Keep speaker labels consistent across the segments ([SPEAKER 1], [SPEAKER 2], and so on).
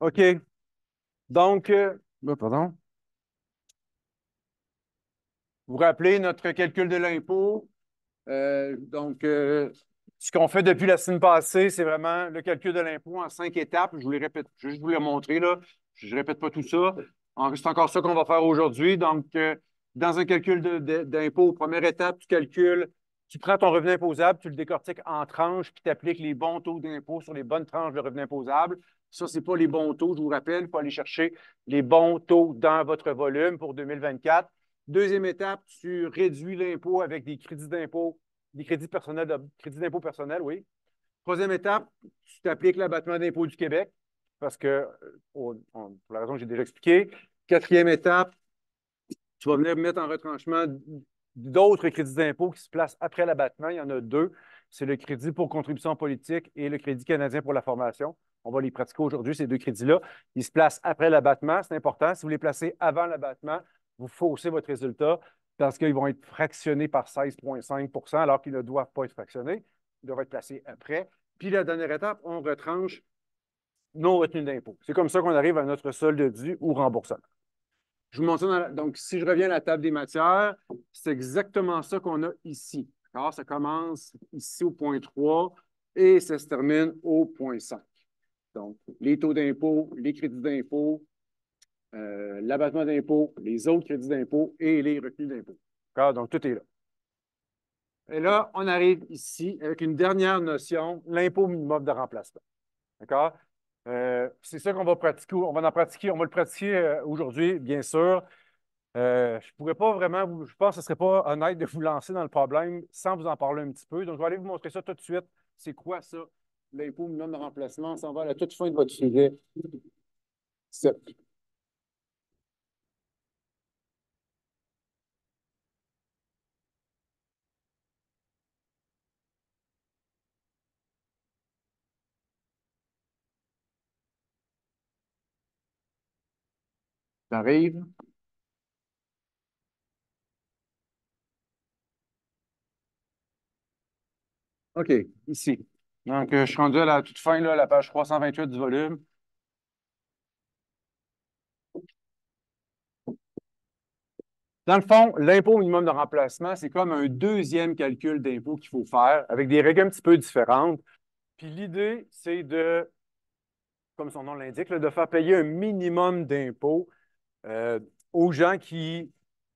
[SPEAKER 1] OK. Donc, pardon. Vous vous rappelez notre calcul de l'impôt. Ce qu'on fait depuis la semaine passée, c'est vraiment le calcul de l'impôt en 5 étapes. Je vous les répète, je vais juste vous les montrer là. Je ne répète pas tout ça. C'est encore ça qu'on va faire aujourd'hui. Dans un calcul d'impôt, première étape, tu prends ton revenu imposable, tu le décortiques en tranches, puis tu appliques les bons taux d'impôt sur les bonnes tranches de revenu imposable. Ça, ce n'est pas les bons taux, je vous rappelle. Il faut aller chercher les bons taux dans votre volume pour 2024. Deuxième étape, tu réduis l'impôt avec des crédits d'impôt, des crédits personnels, crédits d'impôt personnel, oui. Troisième étape, tu t'appliques l'abattement d'impôt du Québec, parce que, pour la raison que j'ai déjà expliquée. Quatrième étape, tu vas venir mettre en retranchement d'autres crédits d'impôt qui se placent après l'abattement. Il y en a deux. C'est le crédit pour contribution politique et le crédit canadien pour la formation. On va les pratiquer aujourd'hui, ces deux crédits-là. Ils se placent après l'abattement. C'est important. Si vous les placez avant l'abattement, vous faussez votre résultat parce qu'ils vont être fractionnés par 16,5 alors qu'ils ne doivent pas être fractionnés. Ils doivent être placés après. Puis la dernière étape, on retranche nos retenues d'impôt. C'est comme ça qu'on arrive à notre solde dû ou remboursement. Je vous montre ça donc, si je reviens à la table des matières, c'est exactement ça qu'on a ici. Alors, ça commence ici au point 3 et ça se termine au point 5. Donc, les taux d'impôt, les crédits d'impôt, l'abattement d'impôt, les autres crédits d'impôt et les retenues d'impôt. Donc, tout est là. Et là, on arrive ici avec une dernière notion, l'impôt minimum de remplacement. D'accord? C'est ça qu'on va pratiquer. On va le pratiquer aujourd'hui, bien sûr. Je ne pourrais pas vraiment, je pense que ce ne serait pas honnête de vous lancer dans le problème sans vous en parler un petit peu. Donc, je vais aller vous montrer ça tout de suite. C'est quoi ça, l'impôt minimum de remplacement? On s'en va à la toute fin de votre sujet. Ça arrive. OK, ici. Donc, je suis rendu à la toute fin, là, la page 328 du volume. Dans le fond, l'impôt minimum de remplacement, c'est comme un deuxième calcul d'impôt qu'il faut faire avec des règles un petit peu différentes. Puis l'idée, c'est comme son nom l'indique, de faire payer un minimum d'impôt euh, aux gens qui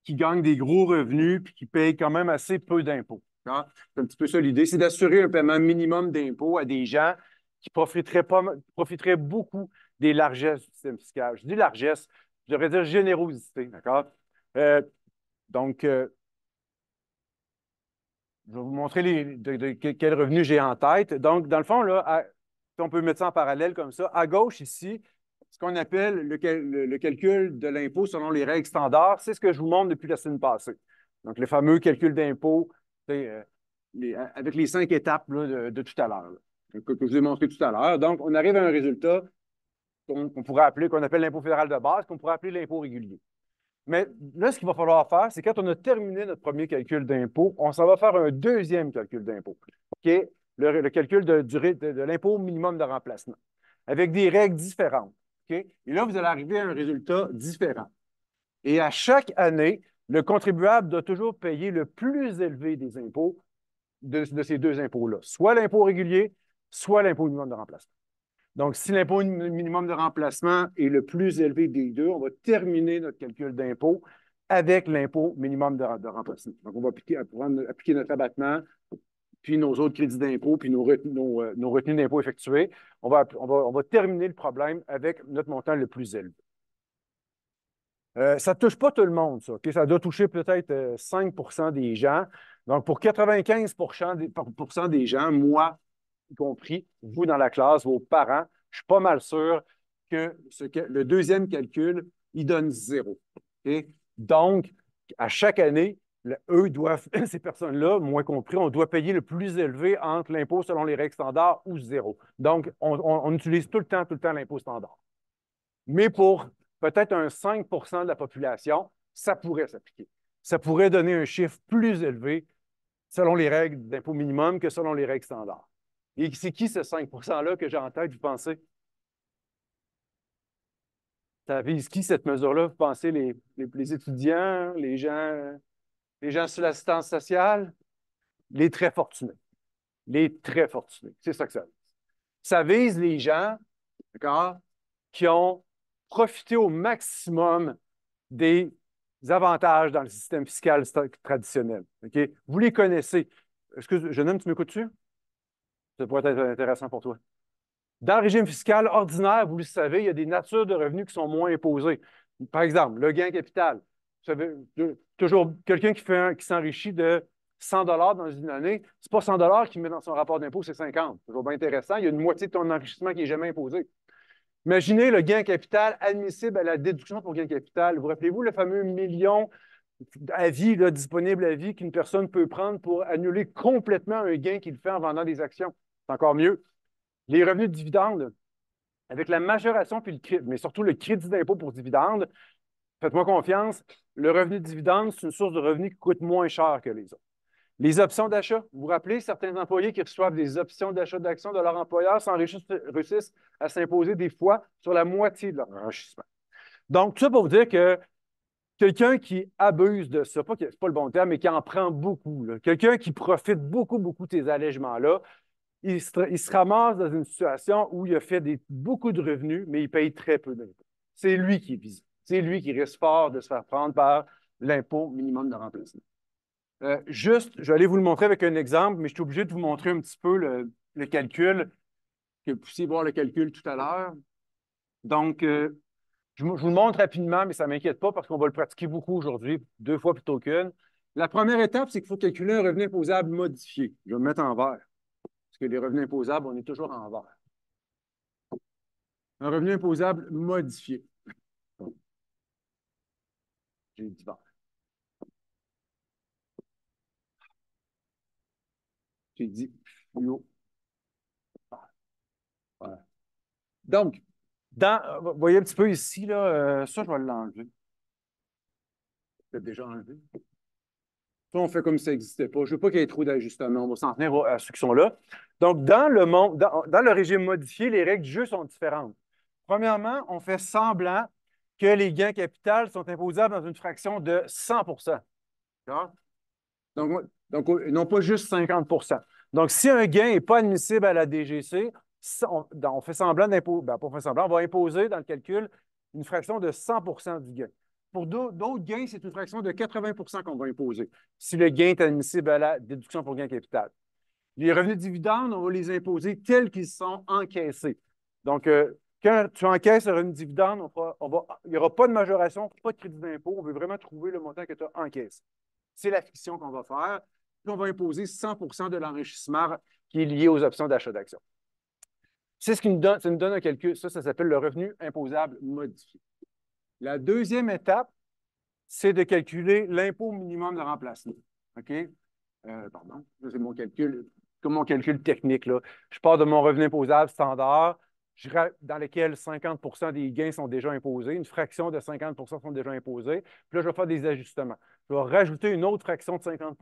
[SPEAKER 1] gagnent des gros revenus puis qui payent quand même assez peu d'impôts. Hein? C'est un petit peu ça l'idée, c'est d'assurer un paiement minimum d'impôts à des gens qui profiteraient beaucoup des largesses du système fiscal. Je dis largesse, je devrais dire générosité, d'accord? Euh, donc, je vais vous montrer quel revenu j'ai en tête. Donc, dans le fond, là, si on peut mettre ça en parallèle comme ça, à gauche ici, ce qu'on appelle le calcul de l'impôt selon les règles standards, c'est ce que je vous montre depuis la semaine passée. Donc, le fameux calcul d'impôt avec les 5 étapes là, de tout à l'heure, que je vous ai montré tout à l'heure. Donc, on arrive à un résultat qu'on pourrait appeler, qu'on appelle l'impôt fédéral de base, qu'on pourrait appeler l'impôt régulier. Mais là, ce qu'il va falloir faire, c'est quand on a terminé notre premier calcul d'impôt, on s'en va faire un deuxième calcul d'impôt, qui est le calcul de l'impôt minimum de remplacement, avec des règles différentes. OK? Et là, vous allez arriver à un résultat différent. Et à chaque année, le contribuable doit toujours payer le plus élevé des impôts de ces deux impôts-là, soit l'impôt régulier, soit l'impôt minimum de remplacement. Donc, si l'impôt minimum de remplacement est le plus élevé des deux, on va terminer notre calcul d'impôt avec l'impôt minimum de remplacement. Donc, on va appliquer notre abattement, puis nos autres crédits d'impôt, puis nos retenues d'impôt effectuées. On va terminer le problème avec notre montant le plus élevé. Ça ne touche pas tout le monde, ça. Okay? Ça doit toucher peut-être 5 des gens. Donc, pour 95 des gens, moi y compris, vous dans la classe, vos parents, je suis pas mal sûr que le deuxième calcul, il donne 0. Okay? Donc, à chaque année, eux doivent, ces personnes-là, moins compris, on doit payer le plus élevé entre l'impôt selon les règles standards ou 0. Donc, on utilise tout le temps l'impôt standard. Mais pour peut-être un 5 de la population, ça pourrait s'appliquer. Ça pourrait donner un chiffre plus élevé selon les règles d'impôt minimum que selon les règles standards. Et c'est qui ce 5 %-là que j'ai en tête, vous pensez? Ça vise qui, cette mesure-là? Vous pensez les étudiants, les gens sur l'assistance sociale? Les très fortunés. Les très fortunés. C'est ça que ça vise. Ça vise les gens, d'accord, qui ont profité au maximum des avantages dans le système fiscal traditionnel. OK? Vous les connaissez. Excuse, jeune homme, tu m'écoutes-tu? Ça pourrait être intéressant pour toi. Dans le régime fiscal ordinaire, vous le savez, il y a des natures de revenus qui sont moins imposées. Par exemple, le gain capital. Vous savez, toujours quelqu'un qui s'enrichit de 100 dans une année, ce n'est pas 100 qu'il met dans son rapport d'impôt, c'est 50. C'est toujours bien intéressant. Il y a une moitié de ton enrichissement qui n'est jamais imposé. Imaginez le gain capital admissible à la déduction pour gain capital. Vous rappelez-vous le fameux million à vie, là, disponible à vie qu'une personne peut prendre pour annuler complètement un gain qu'il fait en vendant des actions? C'est encore mieux. Les revenus de dividendes, avec la majoration, puis mais surtout le crédit d'impôt pour dividendes, faites-moi confiance, le revenu de dividendes, c'est une source de revenus qui coûte moins cher que les autres. Les options d'achat, vous vous rappelez, certains employés qui reçoivent des options d'achat d'actions de leur employeur réussissent à s'imposer des fois sur la moitié de leur enrichissement. Donc, tout ça pour vous dire que quelqu'un qui abuse de ça, pas que c'est pas le bon terme, mais qui en prend beaucoup, quelqu'un qui profite beaucoup, beaucoup de ces allègements-là, il se ramasse dans une situation où il a fait beaucoup de revenus, mais il paye très peu d'impôts. C'est lui qui est visé. C'est lui qui risque fort de se faire prendre par l'impôt minimum de remplacement. Juste, je vais aller vous le montrer avec un exemple, mais je suis obligé de vous montrer un petit peu le calcul, que vous puissiez voir le calcul tout à l'heure. Donc, je vous le montre rapidement, mais ça ne m'inquiète pas parce qu'on va le pratiquer beaucoup aujourd'hui, 2 fois plutôt qu'une. La première étape, c'est qu'il faut calculer un revenu imposable modifié. Je vais me mettre en vert, parce que les revenus imposables, on est toujours en vert. Un revenu imposable modifié. J'ai dit vert. J'ai dit fluo. Voilà. Donc, vous voyez un petit peu ici, là, ça, je vais l'enlever. Peut-être déjà enlevé. Ça, on fait comme si ça n'existait pas. Je ne veux pas qu'il y ait trop d'ajustements. On va s'en tenir à ceux qui sont là. Donc, dans le régime modifié, les règles du jeu sont différentes. Premièrement, on fait semblant que les gains capital sont imposables dans une fraction de 100 d'accord? Donc, non pas juste 50 Donc, si un gain n'est pas admissible à la DGC, on fait semblant d'impôt, pas fait semblant, on va imposer dans le calcul une fraction de 100 du gain. Pour d'autres gains, c'est une fraction de 80 qu'on va imposer si le gain est admissible à la déduction pour gain capital. Les revenus de dividendes, on va les imposer tels qu'ils sont encaissés. Donc, quand tu encaisses un revenu de dividende, il n'y aura pas de majoration, pas de crédit d'impôt. On veut vraiment trouver le montant que tu as encaissé. C'est la fiction qu'on va faire. Puis on va imposer 100 de l'enrichissement qui est lié aux options d'achat d'actions. C'est ce qui nous donne un calcul. Ça s'appelle le revenu imposable modifié. La deuxième étape, c'est de calculer l'impôt minimum de remplacement. OK? Pardon, c'est mon calcul, comme mon calcul technique. Là. Je pars de mon revenu imposable standard, dans lequel 50 des gains sont déjà imposés, une fraction de 50 sont déjà imposés. Puis là, je vais faire des ajustements. Je vais rajouter une autre fraction de 50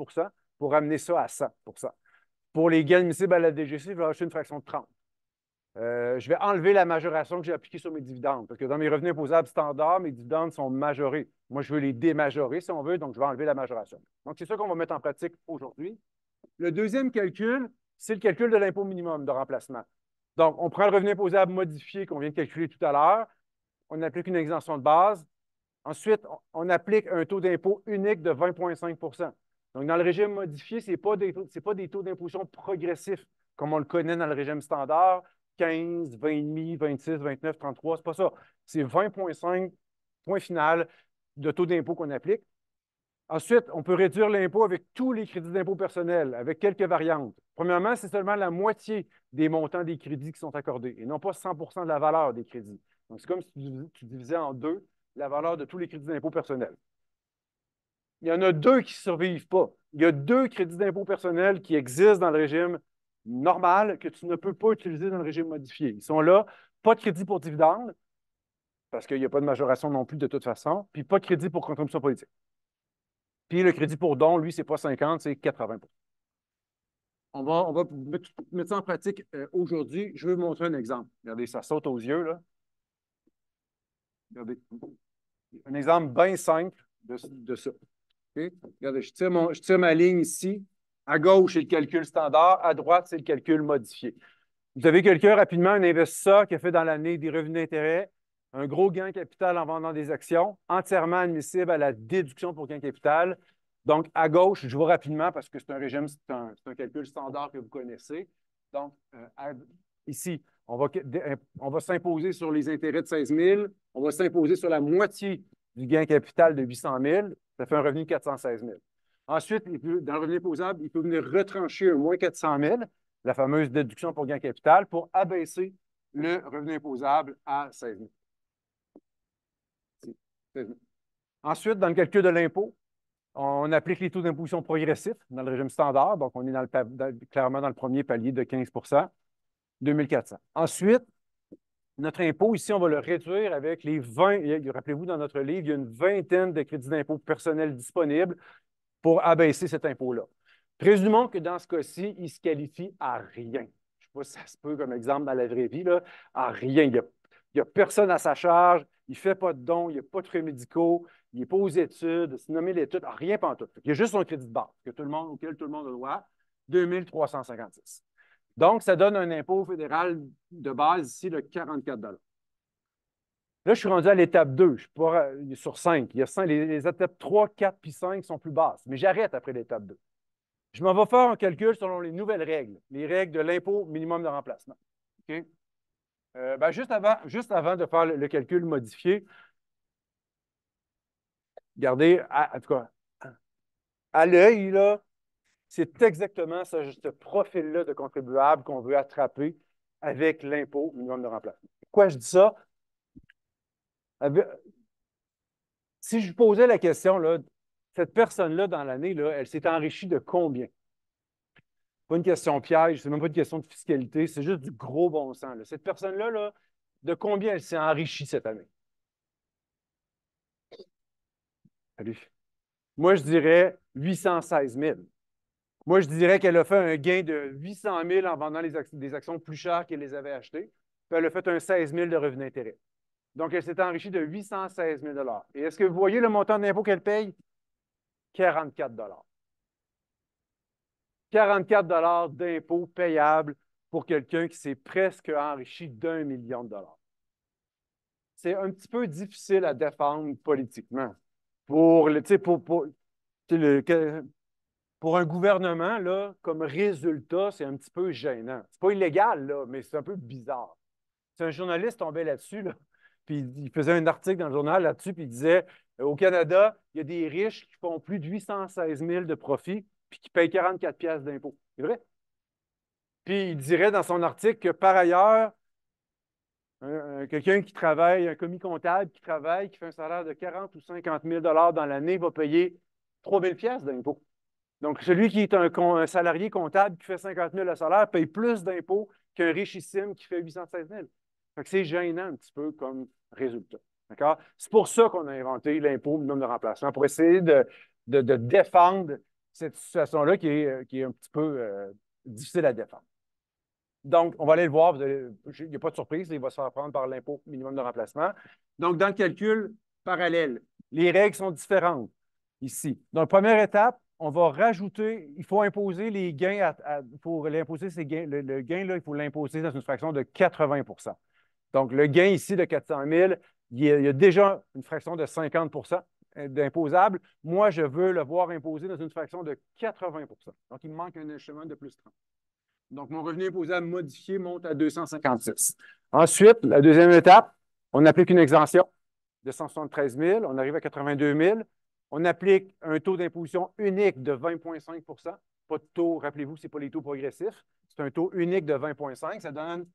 [SPEAKER 1] pour amener ça à 100 Pour les gains admissibles à la DGC, je vais rajouter une fraction de 30. Je vais enlever la majoration que j'ai appliquée sur mes dividendes, parce que dans mes revenus imposables standards, mes dividendes sont majorés. Moi, je veux les démajorer, si on veut, donc je vais enlever la majoration. Donc, c'est ça qu'on va mettre en pratique aujourd'hui. Le deuxième calcul, c'est le calcul de l'impôt minimum de remplacement. Donc, on prend le revenu imposable modifié qu'on vient de calculer tout à l'heure, on applique une exemption de base. Ensuite, on applique un taux d'impôt unique de 20,5 Donc, dans le régime modifié, ce n'est pas des taux d'imposition progressifs comme on le connaît dans le régime standard, 15, 20,5, 26, 29, 33, c'est pas ça. C'est 20,5 point final de taux d'impôt qu'on applique. Ensuite, on peut réduire l'impôt avec tous les crédits d'impôt personnels, avec quelques variantes. Premièrement, c'est seulement la moitié des montants des crédits qui sont accordés et non pas 100 de la valeur des crédits. Donc, c'est comme si tu divisais en deux la valeur de tous les crédits d'impôt personnels. Il y en a 2 qui ne survivent pas. Il y a 2 crédits d'impôt personnels qui existent dans le régime normal que tu ne peux pas utiliser dans le régime modifié. Ils sont là, pas de crédit pour dividendes, parce qu'il n'y a pas de majoration non plus de toute façon, puis pas de crédit pour contribution politique. Puis le crédit pour don, lui, ce n'est pas 50, c'est 80. On va mettre ça en pratique aujourd'hui. Je vais vous montrer un exemple. Regardez, ça saute aux yeux, là. Regardez. Un exemple bien simple de ça. Okay? Regardez, je tire ma ligne ici. À gauche, c'est le calcul standard. À droite, c'est le calcul modifié. Vous avez quelqu'un rapidement, un investisseur qui a fait dans l'année des revenus d'intérêt, un gros gain capital en vendant des actions, entièrement admissible à la déduction pour gain capital. Donc, à gauche, je vois rapidement parce que c'est un régime, c'est un calcul standard que vous connaissez. Donc, ici, on va s'imposer sur les intérêts de 16 000, on va s'imposer sur la moitié du gain capital de 800 000, ça fait un revenu de 416 000. Ensuite, dans le revenu imposable, il peut venir retrancher un moins 400 000, la fameuse déduction pour gain capital, pour abaisser le revenu imposable à 16 000. Ensuite, dans le calcul de l'impôt, on applique les taux d'imposition progressifs dans le régime standard. Donc, on est clairement dans le premier palier de 15 2 400. Ensuite, notre impôt, ici, on va le réduire avec les 20. Rappelez-vous, dans notre livre, il y a une vingtaine de crédits d'impôt personnels disponibles pour abaisser cet impôt-là. Présumons que dans ce cas-ci, il se qualifie à rien. Je ne sais pas si ça se peut comme exemple dans la vraie vie, là, à rien. Il n'y a personne à sa charge, il ne fait pas de dons, il n'y a pas de frais médicaux, il n'est pas aux études, c'est nommé l'étude, rien pantoute. Il y a juste son crédit de base auquel tout le monde a droit, 2 356. Donc, ça donne un impôt fédéral de base ici de 44 $. Là, je suis rendu à l'étape 2, je suis pas, sur 5. Les étapes 3, 4 puis 5 sont plus basses, mais j'arrête après l'étape 2. Je m'en vais faire un calcul selon les nouvelles règles, les règles de l'impôt minimum de remplacement. Okay? Juste avant de faire le calcul modifié, regardez, en tout cas, à l'œil, là, c'est exactement ce profil-là de contribuable qu'on veut attraper avec l'impôt minimum de remplacement. Pourquoi je dis ça? Si je vous posais la question, là, cette personne-là, dans l'année, là, elle s'est enrichie de combien? Pas une question piège, c'est même pas une question de fiscalité, c'est juste du gros bon sens. Là. Cette personne-là, là, de combien elle s'est enrichie cette année? Salut. Moi, je dirais 816 000. Moi, je dirais qu'elle a fait un gain de 800 000 en vendant des actions plus chères qu'elle les avait achetées. Puis elle a fait un 16 000 de revenus d'intérêt. Donc, elle s'est enrichie de 816 000 $. Et est-ce que vous voyez le montant d'impôt qu'elle paye? 44 $. 44 $ d'impôts payables pour quelqu'un qui s'est presque enrichi d'1 million de dollars. C'est un petit peu difficile à défendre politiquement. Pour un gouvernement, là, comme résultat, c'est un petit peu gênant. C'est pas illégal, là, mais c'est un peu bizarre. C'est un journaliste tombé là-dessus, là, puis il faisait un article dans le journal là-dessus, puis il disait au Canada, il y a des riches qui font plus de 816 000 de profit, puis qui payent 44 piastres d'impôts. C'est vrai? Puis il dirait dans son article que par ailleurs, quelqu'un qui travaille, un commis comptable qui travaille, qui fait un salaire de 40 ou 50 000 dans l'année, va payer 3 000 piastres d'impôts. Donc, celui qui est un salarié comptable qui fait 50 000 de salaire paye plus d'impôts qu'un richissime qui fait 816 000. Fait que c'est gênant un petit peu comme résultat. D'accord? C'est pour ça qu'on a inventé l'impôt minimum de remplacement, pour essayer de défendre cette situation-là qui est un petit peu difficile à défendre. Donc, on va aller le voir. Il n'y a pas de surprise, il va se faire prendre par l'impôt minimum de remplacement. Donc, dans le calcul parallèle, les règles sont différentes ici. Donc, première étape, on va rajouter, il faut imposer les gains, pour l'imposer ces gains, le gain, là, il faut l'imposer dans une fraction de 80 %. Donc, le gain ici de 400 000, il y a déjà une fraction de 50 % d'imposable. Moi, je veux le voir imposé dans une fraction de 80 %. Donc, il me manque un échelon de plus 30. Donc, mon revenu imposable modifié monte à 256. Ensuite, la deuxième étape, on applique une exemption de 173 000, on arrive à 82 000. On applique un taux d'imposition unique de 20,5 %. Pas de taux, rappelez-vous, ce n'est pas les taux progressifs. C'est un taux unique de 20,5 %, ça donne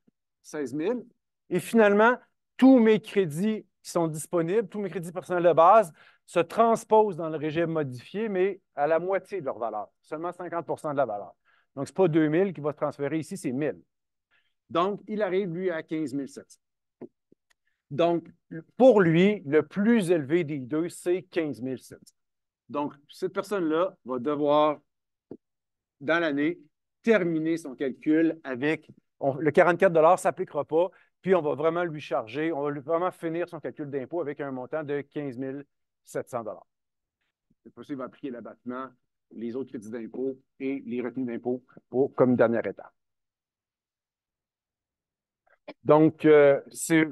[SPEAKER 1] 16 000. Et finalement, tous mes crédits qui sont disponibles, tous mes crédits personnels de base, se transposent dans le régime modifié, mais à la moitié de leur valeur, seulement 50 % de la valeur. Donc, ce n'est pas 2 000 qui va se transférer ici, c'est 1 000. Donc, il arrive, lui, à 15 700. Donc, pour lui, le plus élevé des deux, c'est 15 700. Donc, cette personne-là va devoir, dans l'année, terminer son calcul avec le 44 $ ne s'appliquera pas. Puis, on va vraiment lui charger, on va lui vraiment finir son calcul d'impôt avec un montant de 15 700 $. C'est possible, il va appliquer l'abattement, les autres crédits d'impôt et les retenues d'impôt comme dernière étape. Donc, c'est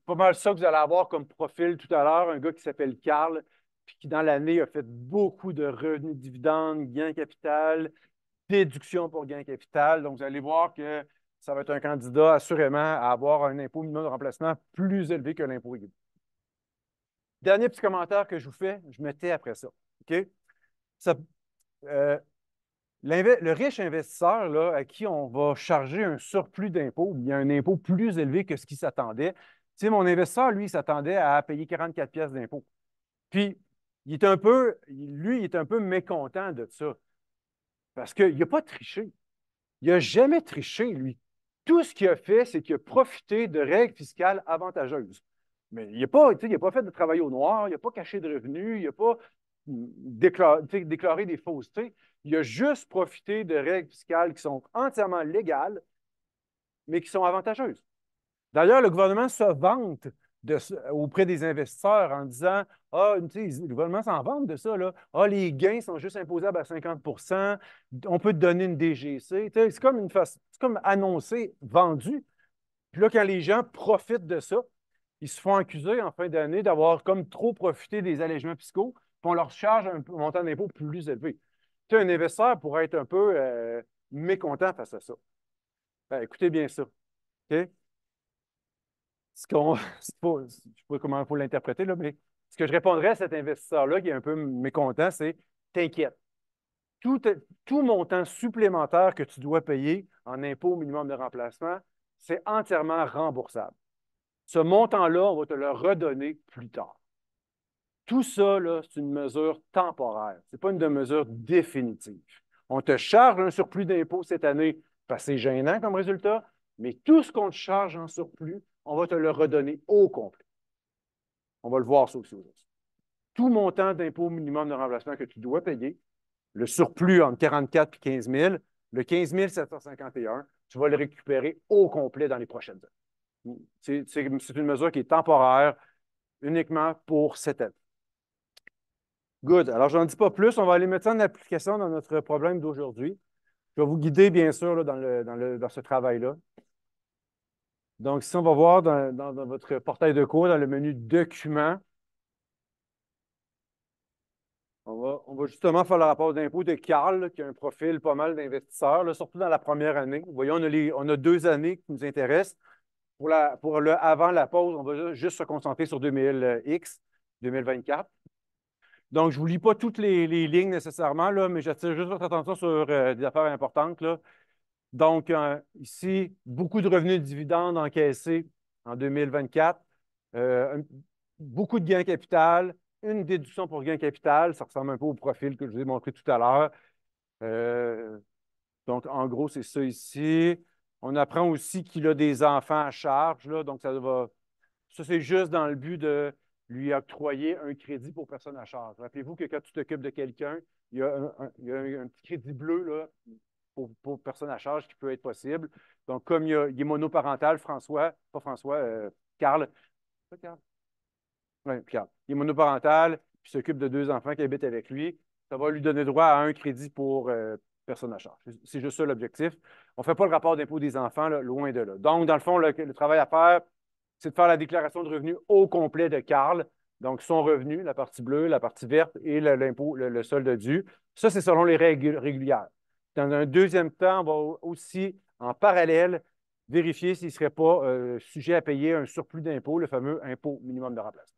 [SPEAKER 1] pas mal ça que vous allez avoir comme profil tout à l'heure. Un gars qui s'appelle Carl, puis qui dans l'année a fait beaucoup de revenus dividendes, gains capital, déduction pour gains capital. Donc, vous allez voir que ça va être un candidat assurément à avoir un impôt minimum de remplacement plus élevé que l'impôt régulier. Dernier petit commentaire que je vous fais, je me tais après ça. OK? Ça, le riche investisseur là, à qui on va charger un surplus d'impôt, il y a un impôt plus élevé que ce qu'il s'attendait. Tu sais, mon investisseur, lui, il s'attendait à payer 44 pièces d'impôt. Puis, il est un peu, lui, il est un peu mécontent de ça. Parce qu'il n'a pas triché. Il n'a jamais triché, lui. Tout ce qu'il a fait, c'est qu'il a profité de règles fiscales avantageuses. Mais il n'a pas, fait de travail au noir, il n'a pas caché de revenus, il n'a pas déclaré des faussetés. Il a juste profité de règles fiscales qui sont entièrement légales, mais qui sont avantageuses. D'ailleurs, le gouvernement se vante auprès des investisseurs en disant ah, le gouvernement s'en vante de ça, là. Ah, les gains sont juste imposables à 50 on peut te donner une DGC. C'est comme annoncé, vendu. Puis là, quand les gens profitent de ça, ils se font accuser en fin d'année d'avoir comme trop profité des allègements fiscaux, puis on leur charge un montant d'impôt plus élevé. Un investisseur pourrait être un peu mécontent face à ça. Ben, écoutez bien ça. OK? Je ne sais pas comment il faut l'interpréter, là, mais ce que je répondrais à cet investisseur-là qui est un peu mécontent, c'est t'inquiète. Tout, tout montant supplémentaire que tu dois payer en impôt minimum de remplacement, c'est entièrement remboursable. Ce montant-là, on va te le redonner plus tard. Tout ça, c'est une mesure temporaire. Ce n'est pas une mesure définitive. On te charge un surplus d'impôt cette année parce que c'est gênant comme résultat, mais tout ce qu'on te charge en surplus, on va te le redonner au complet. On va le voir ça aussi aujourd'hui. Tout montant d'impôt minimum de remplacement que tu dois payer, le surplus entre 44 et 15 000, le 15 751, tu vas le récupérer au complet dans les prochaines années. C'est une mesure qui est temporaire uniquement pour cette année. Good. Alors, je n'en dis pas plus. On va aller mettre ça en application dans notre problème d'aujourd'hui. Je vais vous guider, bien sûr, là, dans ce travail-là. Donc, ici, on va voir dans votre portail de cours, dans le menu Documents, on va justement faire le rapport d'impôt de Carl, là, qui a un profil pas mal d'investisseurs, surtout dans la première année. Vous voyez, on a 2 années qui nous intéressent. Pour le avant la pause, on va juste se concentrer sur 2000X, 2024. Donc, je ne vous lis pas toutes les lignes nécessairement, là, mais j'attire juste votre attention sur des affaires importantes, là. Donc, ici, beaucoup de revenus de dividendes encaissés en 2024, beaucoup de gains capital, une déduction pour gain capital, ça ressemble un peu au profil que je vous ai montré tout à l'heure. Donc, en gros, c'est ça ici. On apprend aussi qu'il a des enfants à charge, là, donc ça, c'est juste dans le but de lui octroyer un crédit pour personne à charge. Rappelez-vous que quand tu t'occupes de quelqu'un, il y a un petit crédit bleu là, pour personne à charge qui peut être possible. Donc, comme il est monoparental, Carl. Pas Carl? Oui, Carl. Il est monoparental, puis s'occupe de 2 enfants qui habitent avec lui. Ça va lui donner droit à un crédit pour personne à charge. C'est juste ça l'objectif. On ne fait pas le rapport d'impôt des enfants, là, loin de là. Donc, dans le fond, le travail à faire, c'est de faire la déclaration de revenus au complet de Carl. Donc, son revenu, la partie bleue, la partie verte et l'impôt, le solde dû. Ça, c'est selon les règles régulières. Dans un deuxième temps, on va aussi, en parallèle, vérifier s'il ne serait pas sujet à payer un surplus d'impôt, le fameux impôt minimum de remplacement.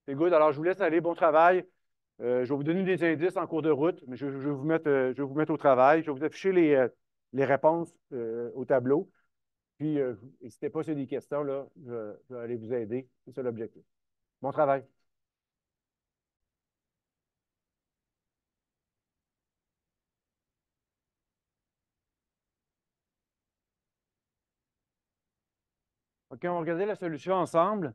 [SPEAKER 1] C'est good. Alors, je vous laisse aller. Bon travail. Je vais vous donner des indices en cours de route, mais je vais vous mettre au travail. Je vais vous afficher les réponses au tableau. Puis, n'hésitez pas sur des questions, là, je vais aller vous aider. C'est ça l'objectif. Bon travail. OK, on va regarder la solution ensemble.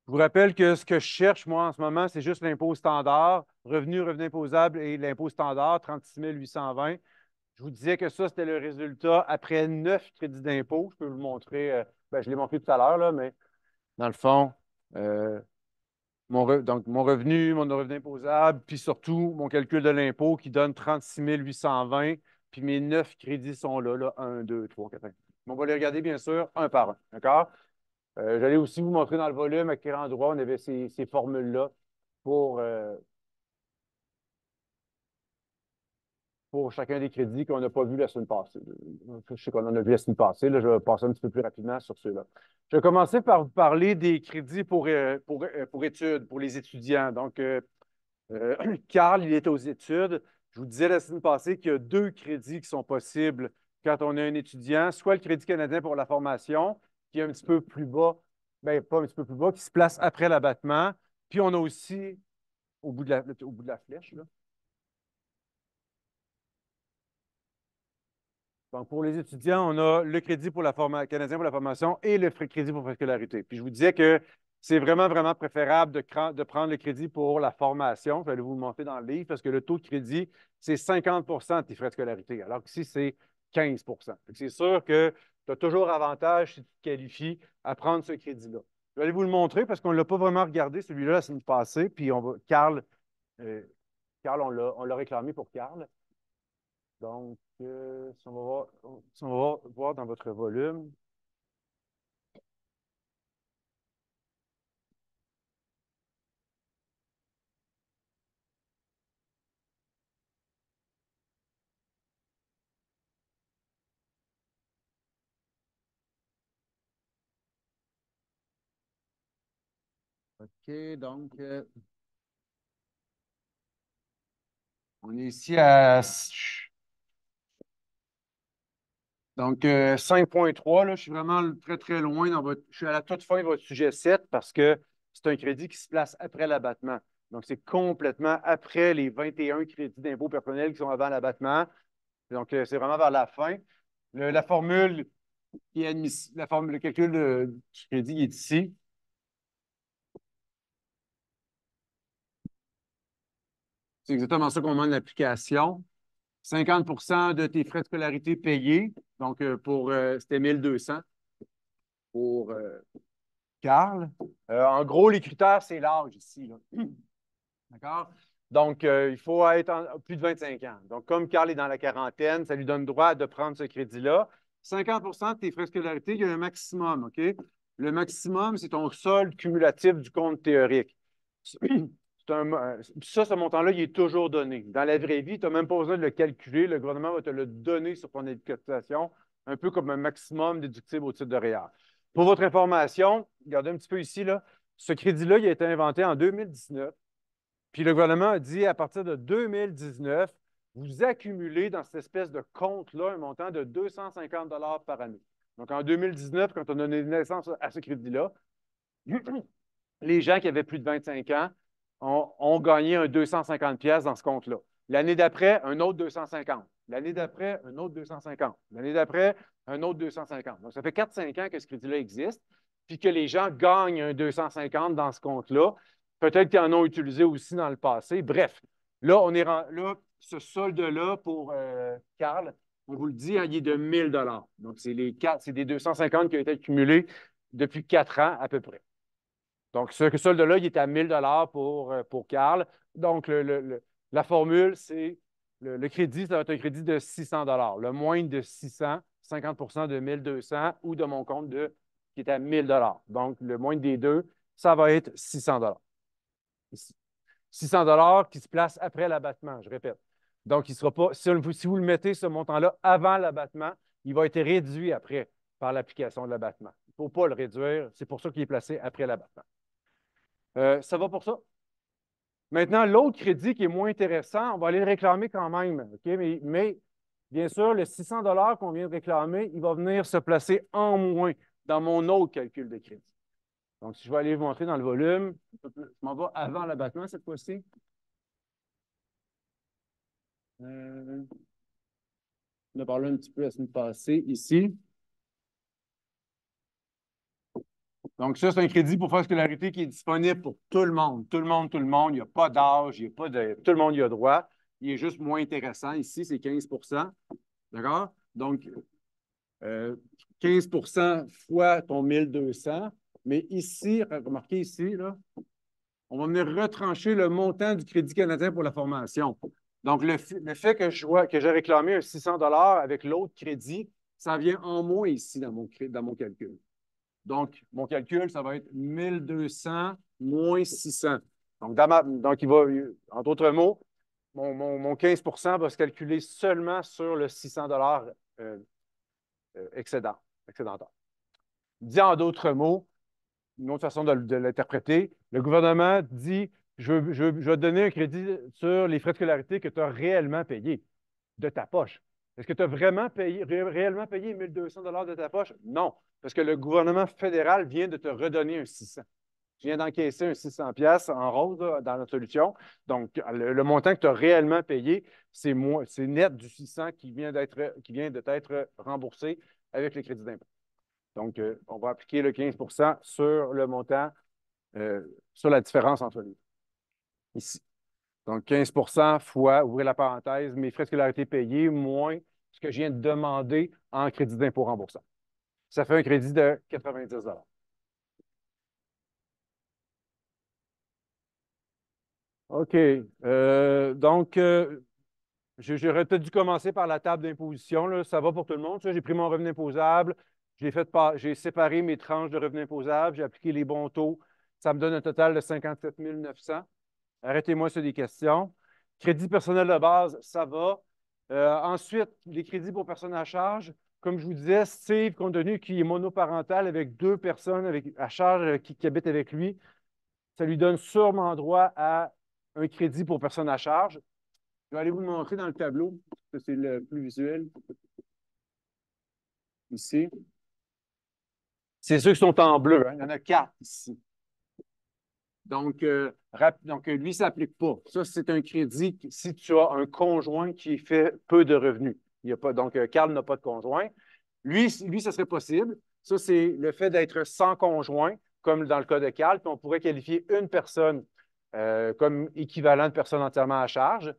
[SPEAKER 1] Je vous rappelle que ce que je cherche, moi, en ce moment, c'est juste l'impôt standard, revenu imposable et l'impôt standard, 36 820. Je vous disais que ça, c'était le résultat après 9 crédits d'impôt. Je peux vous le montrer. Ben, je l'ai montré tout à l'heure, là, mais dans le fond, euh, donc mon revenu, mon revenu imposable, puis surtout mon calcul de l'impôt qui donne 36 820, puis mes 9 crédits sont là, 1, 2, 3, 4, 5. On va les regarder, bien sûr, un par un. D'accord? J'allais aussi vous montrer dans le volume à quel endroit on avait ces formules-là pour, pour chacun des crédits qu'on n'a pas vu la semaine passée. Je sais qu'on en a vu la semaine passée. Là, je vais passer un petit peu plus rapidement sur ceux-là. Je vais commencer par vous parler des crédits pour études, pour les étudiants. Donc, Carl, il est aux études. Je vous disais la semaine passée qu'il y a 2 crédits qui sont possibles quand on est un étudiant, soit le crédit canadien pour la formation, qui est un petit peu plus bas, bien, pas un petit peu plus bas, qui se place après l'abattement. Puis on a aussi, au bout de la flèche, là. Donc, pour les étudiants, on a le crédit pour la canadien pour la formation et le crédit pour la scolarité. Puis je vous disais que c'est vraiment, vraiment préférable de prendre le crédit pour la formation. Je vais vous le montrer dans le livre parce que le taux de crédit, c'est 50 de tes frais de scolarité, alors qu'ici, c'est 15. C'est sûr que tu as toujours avantage si tu te qualifies à prendre ce crédit-là. Je vais aller vous le montrer parce qu'on ne l'a pas vraiment regardé, celui-là, la semaine passée. Puis euh, Carl, on l'a réclamé pour Carl. Donc, si on va voir dans votre volume, OK, donc, on est ici à donc 5,3. Là, je suis vraiment très, très loin je suis à la toute fin de votre sujet 7 parce que c'est un crédit qui se place après l'abattement. Donc, c'est complètement après les 21 crédits d'impôt personnel qui sont avant l'abattement. Donc, c'est vraiment vers la fin. La formule qui est admissible, la formule, le calcul du crédit est ici. C'est exactement ça qu'on demande l'application. 50 de tes frais de scolarité payés. Donc, c'était 1200 pour Carl. En gros, les critères, c'est l'âge ici, là. D'accord? Donc, il faut être plus de 25 ans. Donc, comme Carl est dans la quarantaine, ça lui donne droit de prendre ce crédit-là. 50 de tes frais de scolarité, il y a un maximum, OK? Le maximum, c'est ton solde cumulatif du compte théorique. Ce montant-là, il est toujours donné. Dans la vraie vie, tu n'as même pas besoin de le calculer. Le gouvernement va te le donner sur ton éducation, un peu comme un maximum déductible au titre de REER. Pour votre information, regardez un petit peu ici, là, ce crédit-là, il a été inventé en 2019. Puis le gouvernement a dit, à partir de 2019, vous accumulez dans cette espèce de compte-là un montant de 250 par année. Donc, en 2019, quand on a donné naissance à ce crédit-là, les gens qui avaient plus de 25 ans ont gagné un 250 pièces dans ce compte-là. L'année d'après, un autre 250. L'année d'après, un autre 250. L'année d'après, un autre 250. Donc, ça fait 4-5 ans que ce crédit-là existe, puis que les gens gagnent un 250 dans ce compte-là. Peut-être qu'ils en ont utilisé aussi dans le passé. Bref, là, là, ce solde-là pour Carl, on vous le dit, hein, il est de 1000 $. Donc, c'est des 250 qui ont été accumulés depuis 4 ans à peu près. Donc, ce solde-là, il est à 1000 $ pour Carl. Donc, la formule, c'est le crédit, ça va être un crédit de 600 $. Le moindre de 600, 50 de 1200 ou de mon compte qui est à 1000 $. Donc, le moindre des deux, ça va être 600 $. 600 $ qui se place après l'abattement, je répète. Donc, il sera pas, si vous le mettez, ce montant-là, avant l'abattement, il va être réduit après par l'application de l'abattement. Il ne faut pas le réduire. C'est pour ça qu'il est placé après l'abattement. Ça va pour ça? Maintenant, l'autre crédit qui est moins intéressant, on va aller le réclamer quand même. OK? Mais bien sûr, le 600 $ qu'on vient de réclamer, il va venir se placer en moins dans mon autre calcul de crédit. Donc, si je vais aller vous montrer dans le volume, je m'en vais avant l'abattement cette fois-ci. On a parlé un petit peu la semaine passée ici. Donc, ça, c'est un crédit pour faire scolarité qui est disponible pour tout le monde. Tout le monde, tout le monde. Il n'y a pas d'âge, il n'y a pas de. Tout le monde y a droit. Il est juste moins intéressant. Ici, c'est 15 D'accord? Donc, 15 fois ton 1200. Mais ici, remarquez ici, là, on va venir retrancher le montant du Crédit canadien pour la formation. Donc, le fait que que j'ai réclamé un 600 avec l'autre crédit, ça vient en moins ici dans mon calcul. Donc, mon calcul, ça va être 1200 moins 600. Donc, il va, en d'autres mots, mon 15 va se calculer seulement sur le 600 excédentaire. Dit en d'autres mots, une autre façon de l'interpréter, le gouvernement dit je vais te donner un crédit sur les frais de scolarité que tu as réellement payés de ta poche. Est-ce que tu as vraiment réellement payé 1200 de ta poche? Non, parce que le gouvernement fédéral vient de te redonner un 600. Tu viens d'encaisser un 600 pièces en rose là, dans notre solution. Donc, le montant que tu as réellement payé, c'est net du 600 qui vient d'être remboursé avec les crédits d'impôt. Donc, on va appliquer le 15 sur le montant, sur la différence entre les deux. Ici. Donc, 15 fois, ouvrez la parenthèse, mes frais de scolarité payés moins ce que je viens de demander en crédit d'impôt remboursable. Ça fait un crédit de 90 OK. J'aurais peut-être dû commencer par la table d'imposition. Là. Ça va pour tout le monde. J'ai pris mon revenu imposable, j'ai séparé mes tranches de revenus imposables, j'ai appliqué les bons taux. Ça me donne un total de 57 900. Arrêtez-moi sur des questions. Crédit personnel de base, ça va. Ensuite, les crédits pour personnes à charge. Comme je vous disais, Steve, compte tenu qu'il est monoparental avec deux personnes à charge qui habitent avec lui, ça lui donne sûrement droit à un crédit pour personne à charge. Je vais aller vous le montrer dans le tableau. C'est le plus visuel ici. C'est ceux qui sont en bleu. Hein. Il y en a quatre ici. Donc, lui, ça s'applique pas. Ça, c'est un crédit si tu as un conjoint qui fait peu de revenus. Il y a pas, donc, Carl n'a pas de conjoint. Lui, ça serait possible. Ça, c'est le fait d'être sans conjoint, comme dans le cas de Carl, puis on pourrait qualifier une personne comme équivalent de personne entièrement à charge.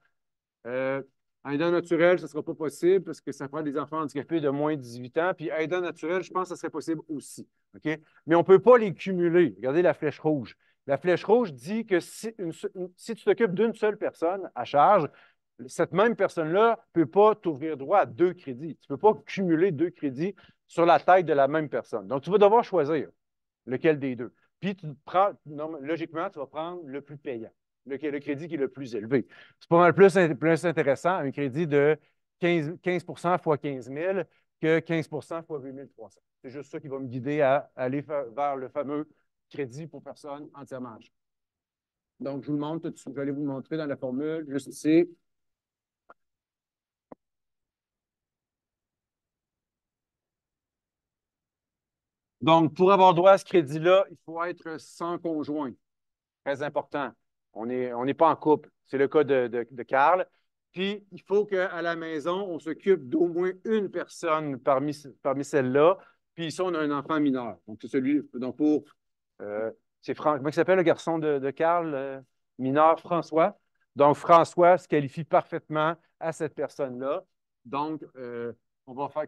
[SPEAKER 1] Euh, Aidant naturel, ce ne sera pas possible parce que ça prend des enfants handicapés de moins de 18 ans. Puis aidant naturel, je pense que ça serait possible aussi. OK? Mais on ne peut pas les cumuler. Regardez la flèche rouge. La flèche rouge dit que si tu t'occupes d'une seule personne à charge, cette même personne-là ne peut pas t'ouvrir droit à deux crédits. Tu ne peux pas cumuler deux crédits sur la tête de la même personne. Donc, tu vas devoir choisir lequel des deux. Puis, logiquement, tu vas prendre le plus payant, le crédit qui est le plus élevé. C'est pas mal plus intéressant un crédit de 15 fois 15 000 que 15 fois 8 300. C'est juste ça qui va me guider à aller vers le fameux crédit pour personne entièrement âgée. Donc, je vous le montre tout de suite. Je vais aller vous le montrer dans la formule, juste ici. Donc, pour avoir droit à ce crédit-là, il faut être sans conjoint. Très important. On n'est pas en couple. C'est le cas de Carl. Puis, il faut qu'à la maison, on s'occupe d'au moins une personne parmi celles-là. Puis, ici, on a un enfant mineur. Donc, c'est celui. Donc, c'est comment il s'appelle le garçon de Carl, mineur François. Donc, François se qualifie parfaitement à cette personne-là. Donc, on va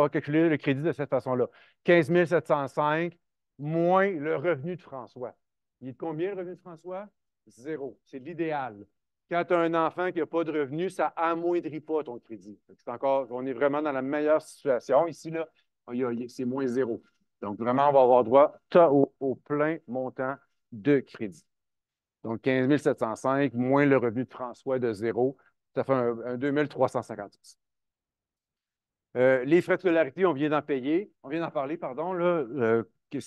[SPEAKER 1] calculer le crédit de cette façon-là. 15 705 moins le revenu de François. Il est de combien le revenu de François? Zéro. C'est l'idéal. Quand tu as un enfant qui n'a pas de revenu, ça amoindrit pas ton crédit. On est vraiment dans la meilleure situation. Ici, là, c'est moins zéro. Donc, vraiment, on va avoir droit au plein montant de crédit. Donc, 15 705 moins le revenu de François de zéro, ça fait un 2 356. Les frais de scolarité, on vient d'en payer. On vient d'en parler, pardon, là, que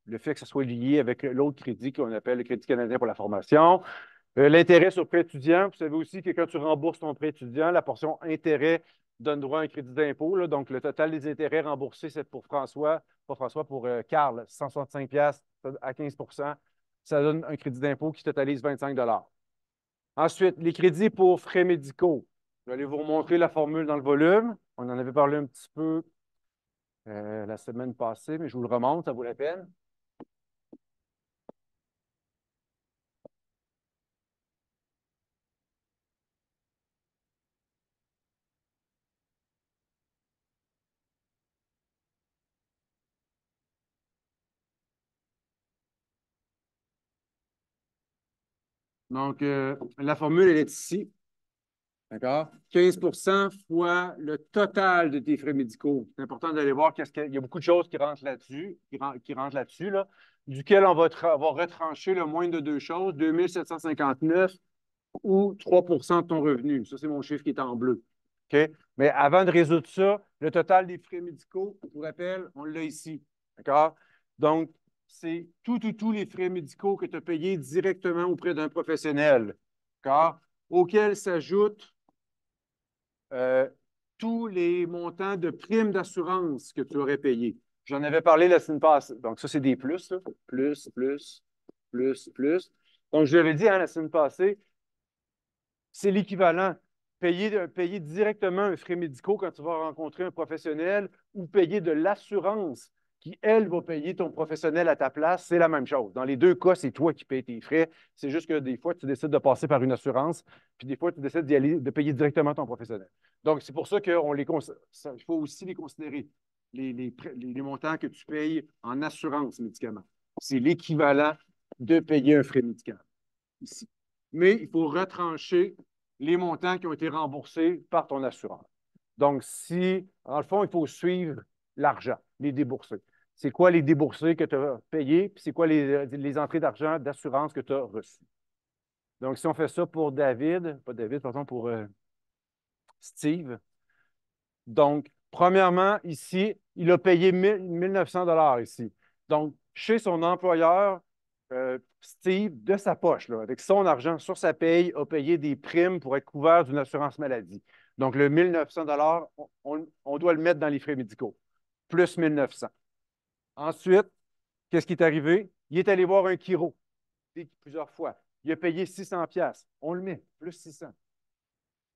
[SPEAKER 1] le fait que ce soit lié avec l'autre crédit qu'on appelle le Crédit canadien pour la formation. L'intérêt sur prêt étudiant, vous savez aussi que quand tu rembourses ton prêt étudiant, la portion intérêt donne droit à un crédit d'impôt. Là. Donc, le total des intérêts remboursés, c'est pour François, pas François, pour Carl, 165 à 15 ça donne un crédit d'impôt qui totalise 25 Ensuite, les crédits pour frais médicaux. Je vais aller vous remontrer la formule dans le volume. On en avait parlé un petit peu la semaine passée, mais je vous le remonte, ça vaut la peine. Donc, la formule, elle est ici. D'accord? 15% fois le total de tes frais médicaux. C'est important d'aller voir qu'est-ce qu'il y a beaucoup de choses qui rentrent là-dessus, qui rentrent là-dessus, là, duquel on va retrancher le moins de deux choses, 2759 ou 3% de ton revenu. Ça, c'est mon chiffre qui est en bleu. OK? Mais avant de résoudre ça, le total des frais médicaux, je vous rappelle, on l'a ici. D'accord? Donc, c'est tous les frais médicaux que tu as payés directement auprès d'un professionnel. D'accord? Auxquels s'ajoutent tous les montants de primes d'assurance que tu aurais payés. J'en avais parlé la semaine passée. Donc, ça, c'est des plus, là. Plus, plus, plus, plus. Donc, je l'avais dit la semaine passée, c'est l'équivalent. Payer directement un frais médicaux quand tu vas rencontrer un professionnel ou payer de l'assurance qui, elle, va payer ton professionnel à ta place, c'est la même chose. Dans les deux cas, c'est toi qui payes tes frais. C'est juste que des fois, tu décides de passer par une assurance, puis des fois, tu décides d'y aller, de payer directement ton professionnel. Donc, c'est pour ça qu'il faut aussi les considérer, les montants que tu payes en assurance médicaments. C'est l'équivalent de payer un frais médical ici. Mais il faut retrancher les montants qui ont été remboursés par ton assureur. Donc, si, dans le fond, il faut suivre l'argent, les déboursés. C'est quoi les déboursés que tu as payés, puis c'est quoi les entrées d'argent d'assurance que tu as reçues. Donc, si on fait ça pour David, pas David, pardon, pour Steve. Donc, premièrement, ici, il a payé 1900 ici. Donc, chez son employeur, Steve, de sa poche, là, avec son argent sur sa paye, a payé des primes pour être couvert d'une assurance maladie. Donc, le 1900 on doit le mettre dans les frais médicaux, plus 1900. Ensuite, qu'est-ce qui est arrivé? Il est allé voir un chiro plusieurs fois. Il a payé 600 pièces. On le met, plus 600.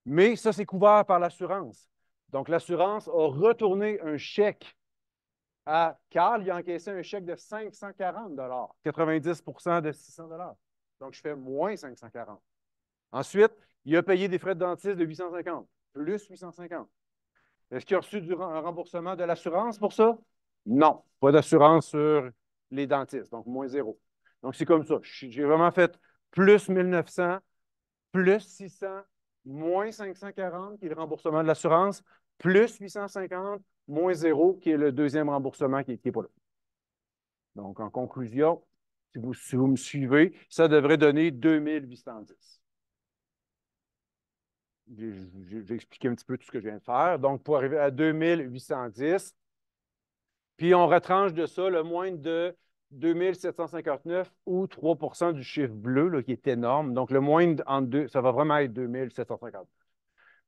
[SPEAKER 1] Mais ça, c'est couvert par l'assurance. Donc, l'assurance a retourné un chèque à Carl. Il a encaissé un chèque de 540 90 de 600 Donc, je fais moins 540. Ensuite, il a payé des frais de dentiste de 850, plus 850. Est-ce qu'il a reçu un remboursement de l'assurance pour ça? Non, pas d'assurance sur les dentistes, donc moins zéro. Donc, c'est comme ça. J'ai vraiment fait plus 1900, plus 600, moins 540, qui est le remboursement de l'assurance, plus 850, moins zéro, qui est le deuxième remboursement qui n'est pas là. Donc, en conclusion, si vous me suivez, ça devrait donner 2810. J'ai expliqué un petit peu tout ce que je viens de faire. Donc, pour arriver à 2810, puis on retranche de ça le moins de 2759 ou 3% du chiffre bleu, là, qui est énorme. Donc, le moins entre deux, ça va vraiment être 2759.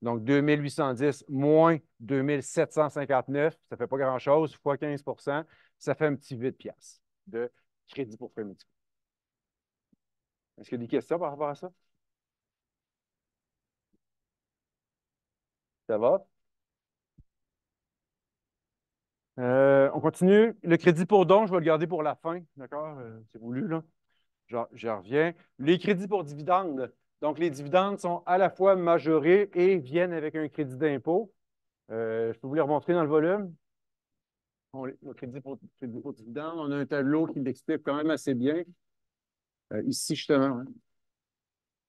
[SPEAKER 1] Donc, 2810 moins 2759, ça ne fait pas grand-chose, fois 15%, ça fait un petit 8 piastres de crédit pour frais médicaux. Est-ce qu'il y a des questions par rapport à ça? Ça va? On continue. Le crédit pour don, je vais le garder pour la fin. D'accord? C'est voulu, là. J'y reviens. Les crédits pour dividendes. Donc, les dividendes sont à la fois majorés et viennent avec un crédit d'impôt. Je peux vous les remontrer dans le volume. Le crédit pour dividendes, on a un tableau qui l'explique quand même assez bien. Ici, justement. Hein.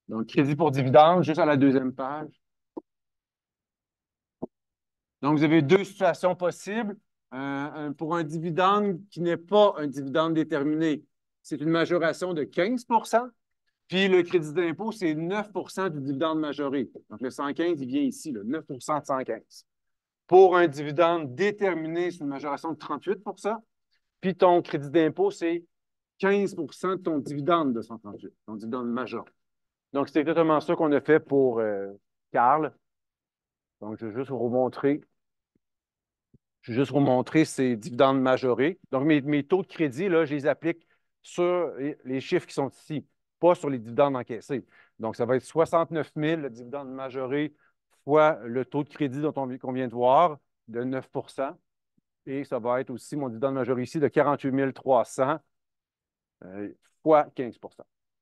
[SPEAKER 1] Donc, crédit pour dividendes, juste à la deuxième page. Donc, vous avez deux situations possibles. Pour un dividende qui n'est pas un dividende déterminé, c'est une majoration de 15 puis le crédit d'impôt, c'est 9 du dividende majoré. Donc, le 115, il vient ici, là, 9 de 115. Pour un dividende déterminé, c'est une majoration de 38 puis ton crédit d'impôt, c'est 15 de ton dividende de 138, ton dividende majeur. Donc, c'est exactement ça qu'on a fait pour Carl. Donc, je vais juste vous remontrer. Je vais juste vous montrer ces dividendes majorés. Donc, mes taux de crédit, là, je les applique sur les chiffres qui sont ici, pas sur les dividendes encaissés. Donc, ça va être 69 000, le dividende majoré, fois le taux de crédit qu'on vient de voir, de 9 Et ça va être aussi mon dividende majoré ici de 48 300 fois 15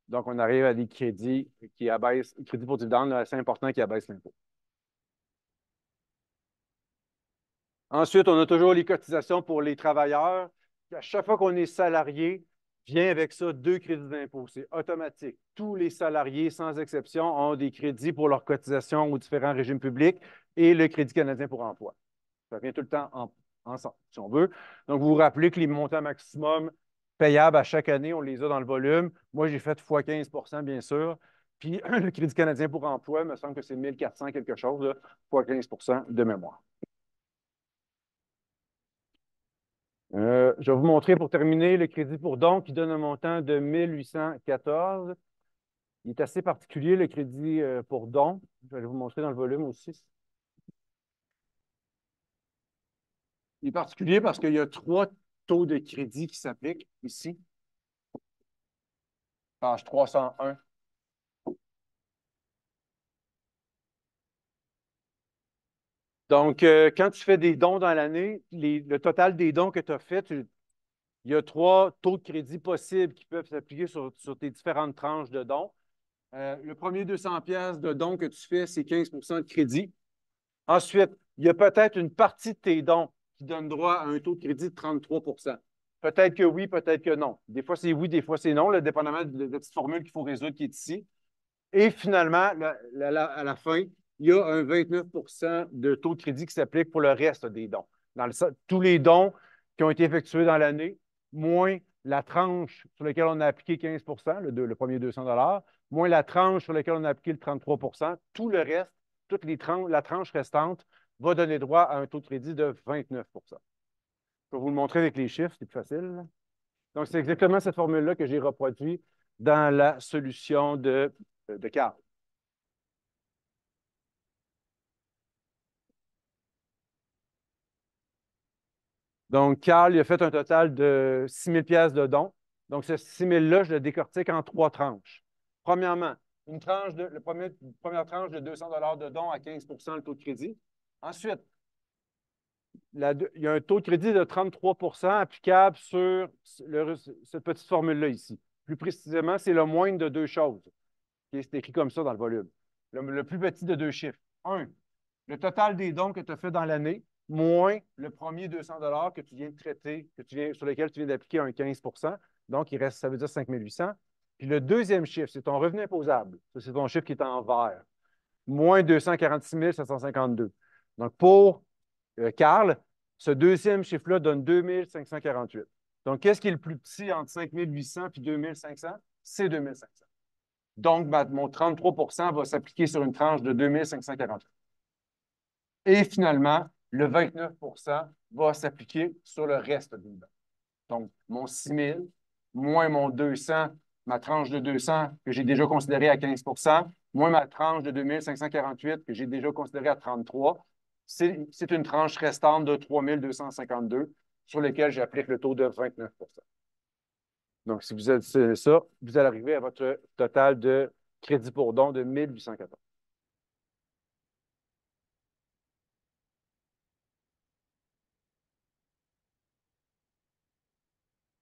[SPEAKER 1] Donc, on arrive à des crédits qui abaissent, crédit pour dividende assez important qui abaisse l'impôt. Ensuite, on a toujours les cotisations pour les travailleurs. À chaque fois qu'on est salarié, vient avec ça deux crédits d'impôt. C'est automatique. Tous les salariés, sans exception, ont des crédits pour leur cotisation aux différents régimes publics et le Crédit canadien pour emploi. Ça vient tout le temps ensemble, si on veut. Donc, vous vous rappelez que les montants maximum payables à chaque année, on les a dans le volume. Moi, j'ai fait x 15 bien sûr. Puis, le Crédit canadien pour emploi, il me semble que c'est 1400 quelque chose, là, x 15 de mémoire. Je vais vous montrer pour terminer le crédit pour don qui donne un montant de 1814. Il est assez particulier, le crédit pour don. Je vais vous montrer dans le volume aussi. Il est particulier parce qu'il y a trois taux de crédit qui s'appliquent ici. Page 301. Donc, quand tu fais des dons dans l'année, le total des dons que tu as fait, il y a trois taux de crédit possibles qui peuvent s'appliquer sur tes différentes tranches de dons. Le premier 200 pièces de dons que tu fais, c'est 15 de crédit. Ensuite, il y a peut-être une partie de tes dons qui donne droit à un taux de crédit de 33. Peut-être que oui, peut-être que non. Des fois, c'est oui, des fois, c'est non, dépendamment de la petite formule qu'il faut résoudre qui est ici. Et finalement, à la fin, il y a un 29 de taux de crédit qui s'applique pour le reste des dons. Tous les dons qui ont été effectués dans l'année, moins la tranche sur laquelle on a appliqué 15 le premier 200 moins la tranche sur laquelle on a appliqué le 33 tout le reste, la tranche restante va donner droit à un taux de crédit de 29 Je vais vous le montrer avec les chiffres, c'est plus facile. Donc, c'est exactement cette formule-là que j'ai reproduite dans la solution de Carl. Donc, Carl, il a fait un total de 6 000 pièces de dons. Donc, ce 6 000-là, je le décortique en trois tranches. Premièrement, première tranche de 200 de dons à 15 le taux de crédit. Ensuite, il y a un taux de crédit de 33 applicable sur cette petite formule-là ici. Plus précisément, c'est le moindre de deux choses. C'est écrit comme ça dans le volume. Le plus petit de deux chiffres. Un, le total des dons que tu as fait dans l'année, moins le premier 200 que tu viens de traiter, sur lequel tu viens d'appliquer un 15 Donc, ça veut dire 5 800. Puis le deuxième chiffre, c'est ton revenu imposable. Ça, c'est ton chiffre qui est en vert. Moins 246 752. Donc, pour Carl, ce deuxième chiffre-là donne 2548. Donc, qu'est-ce qui est le plus petit entre 5 800 et 2500? C'est 2500. Donc, mon 33 va s'appliquer sur une tranche de 2548. Et finalement, le 29 va s'appliquer sur le reste des dons. Donc, mon 6 000 moins mon 200, ma tranche de 200 que j'ai déjà considérée à 15 moins ma tranche de 2548 que j'ai déjà considérée à 33, c'est une tranche restante de 3 252 sur laquelle j'applique le taux de 29 Donc, si vous additionnez ça, vous allez arriver à votre total de crédit pour don de 1814.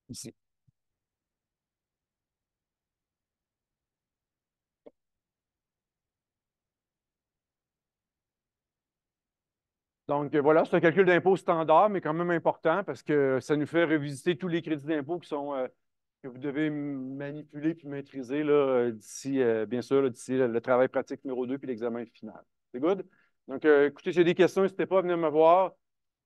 [SPEAKER 1] Ici. Donc, voilà, c'est un calcul d'impôt standard, mais quand même important parce que ça nous fait revisiter tous les crédits d'impôt que vous devez manipuler puis maîtriser d'ici, bien sûr, d'ici le travail pratique numéro 2 puis l'examen final. C'est good? Donc, écoutez, s'il y a des questions, n'hésitez pas à venir me voir.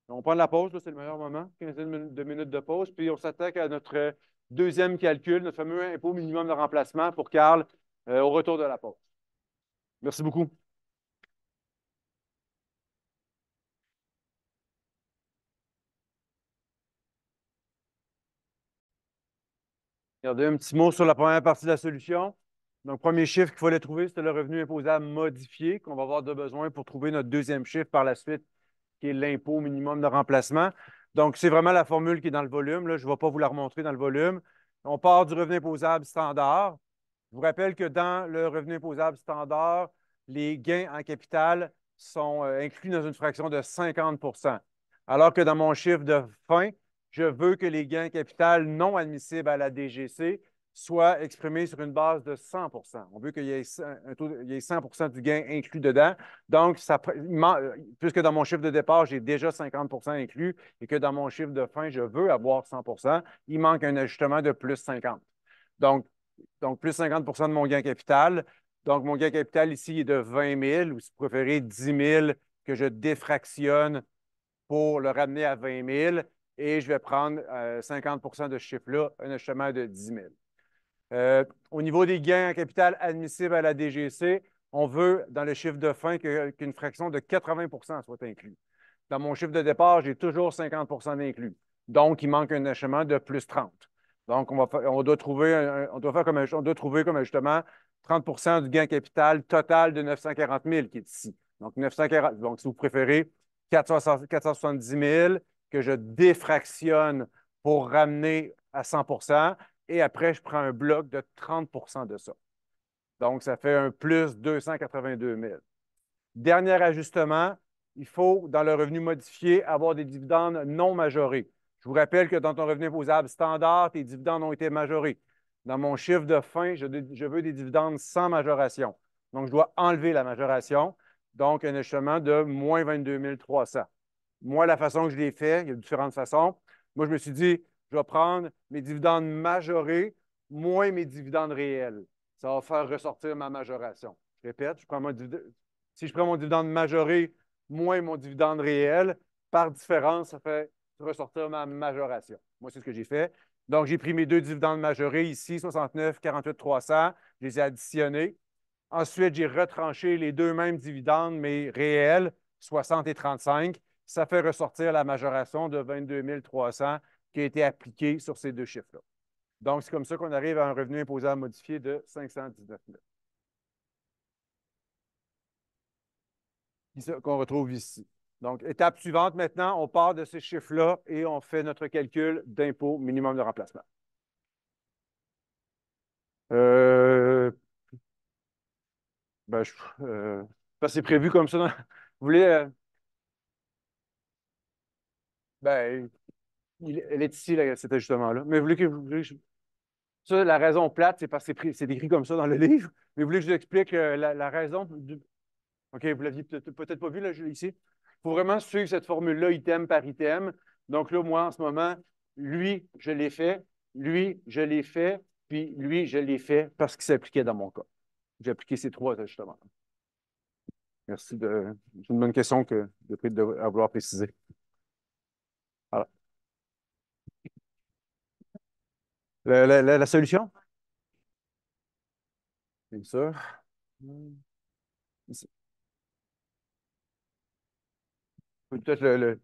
[SPEAKER 1] On prend la pause, c'est le meilleur moment, 15 minutes de pause, puis on s'attaque à notre deuxième calcul, notre fameux impôt minimum de remplacement pour Carl au retour de la pause. Merci beaucoup. Regardez un petit mot sur la première partie de la solution. Donc, premier chiffre qu'il fallait trouver, c'était le revenu imposable modifié qu'on va avoir de besoin pour trouver notre deuxième chiffre par la suite, qui est l'impôt minimum de remplacement. Donc, c'est vraiment la formule qui est dans le volume. Là. Je ne vais pas vous la remontrer dans le volume. On part du revenu imposable standard. Je vous rappelle que dans le revenu imposable standard, les gains en capital sont inclus dans une fraction de 50 alors que dans mon chiffre de fin, je veux que les gains en capital non admissibles à la DGC soit exprimé sur une base de 100. On veut qu'il y ait, il y ait 100 du gain inclus dedans. Donc, puisque dans mon chiffre de départ, j'ai déjà 50 inclus et que dans mon chiffre de fin, je veux avoir 100 il manque un ajustement de plus 50. Donc, plus 50 de mon gain capital. Donc, mon gain capital ici est de 20 000 ou si vous préférez 10 000 que je défractionne pour le ramener à 20 000 et je vais prendre 50 de ce chiffre-là, un ajustement de 10 000. Au niveau des gains en capital admissibles à la DGC, on veut, dans le chiffre de fin, qu'une fraction de 80 soit inclue. Dans mon chiffre de départ, j'ai toujours 50 d'inclus. Donc, il manque un ajustement de plus 30. Donc, on doit trouver, on doit trouver comme ajustement 30 du gain capital total de 940 000 qui est ici. Donc, 940, donc si vous préférez, 470 000 que je défractionne pour ramener à 100 et après, je prends un bloc de 30 de ça. Donc, ça fait un plus 282 000. Dernier ajustement, il faut, dans le revenu modifié, avoir des dividendes non majorés. Je vous rappelle que dans ton revenu imposable standard, tes dividendes ont été majorés. Dans mon chiffre de fin, je veux des dividendes sans majoration. Donc, je dois enlever la majoration. Donc, un ajustement de moins 22 300. Moi, la façon que je l'ai fait, il y a différentes façons. Moi, je me suis dit, je vais prendre mes dividendes majorés moins mes dividendes réels. Ça va faire ressortir ma majoration. Je répète, si je prends mon dividende majoré moins mon dividende réel, par différence, ça fait ressortir ma majoration. Moi, c'est ce que j'ai fait. Donc, j'ai pris mes deux dividendes majorés ici, 69, 48, 300. Je les ai additionnés. Ensuite, j'ai retranché les deux mêmes dividendes, mais réels, 60 et 35. Ça fait ressortir la majoration de 22 300 qui a été appliquée sur ces deux chiffres-là. Donc, c'est comme ça qu'on arrive à un revenu imposable modifié de 519 000 qu'on retrouve ici. Donc, étape suivante maintenant, on part de ces chiffres-là et on fait notre calcul d'impôt minimum de remplacement. Euh, ben, c'est prévu comme ça. Vous voulez. Ben, elle est ici, là, cet ajustement-là. Mais vous voulez que ça, la raison plate, c'est parce que c'est écrit comme ça dans le livre. Mais vous voulez que je vous explique la raison OK, vous l'aviez peut-être pas vu là, ici. Il faut vraiment suivre cette formule-là, item par item. Donc là, moi, en ce moment, lui, je l'ai fait, lui, je l'ai fait, puis lui, je l'ai fait parce qu'il s'appliquait dans mon cas. J'ai appliqué ces trois ajustements. Merci de. C'est une bonne question à vouloir préciser. Voilà. La solution? Bien sûr. Peut-être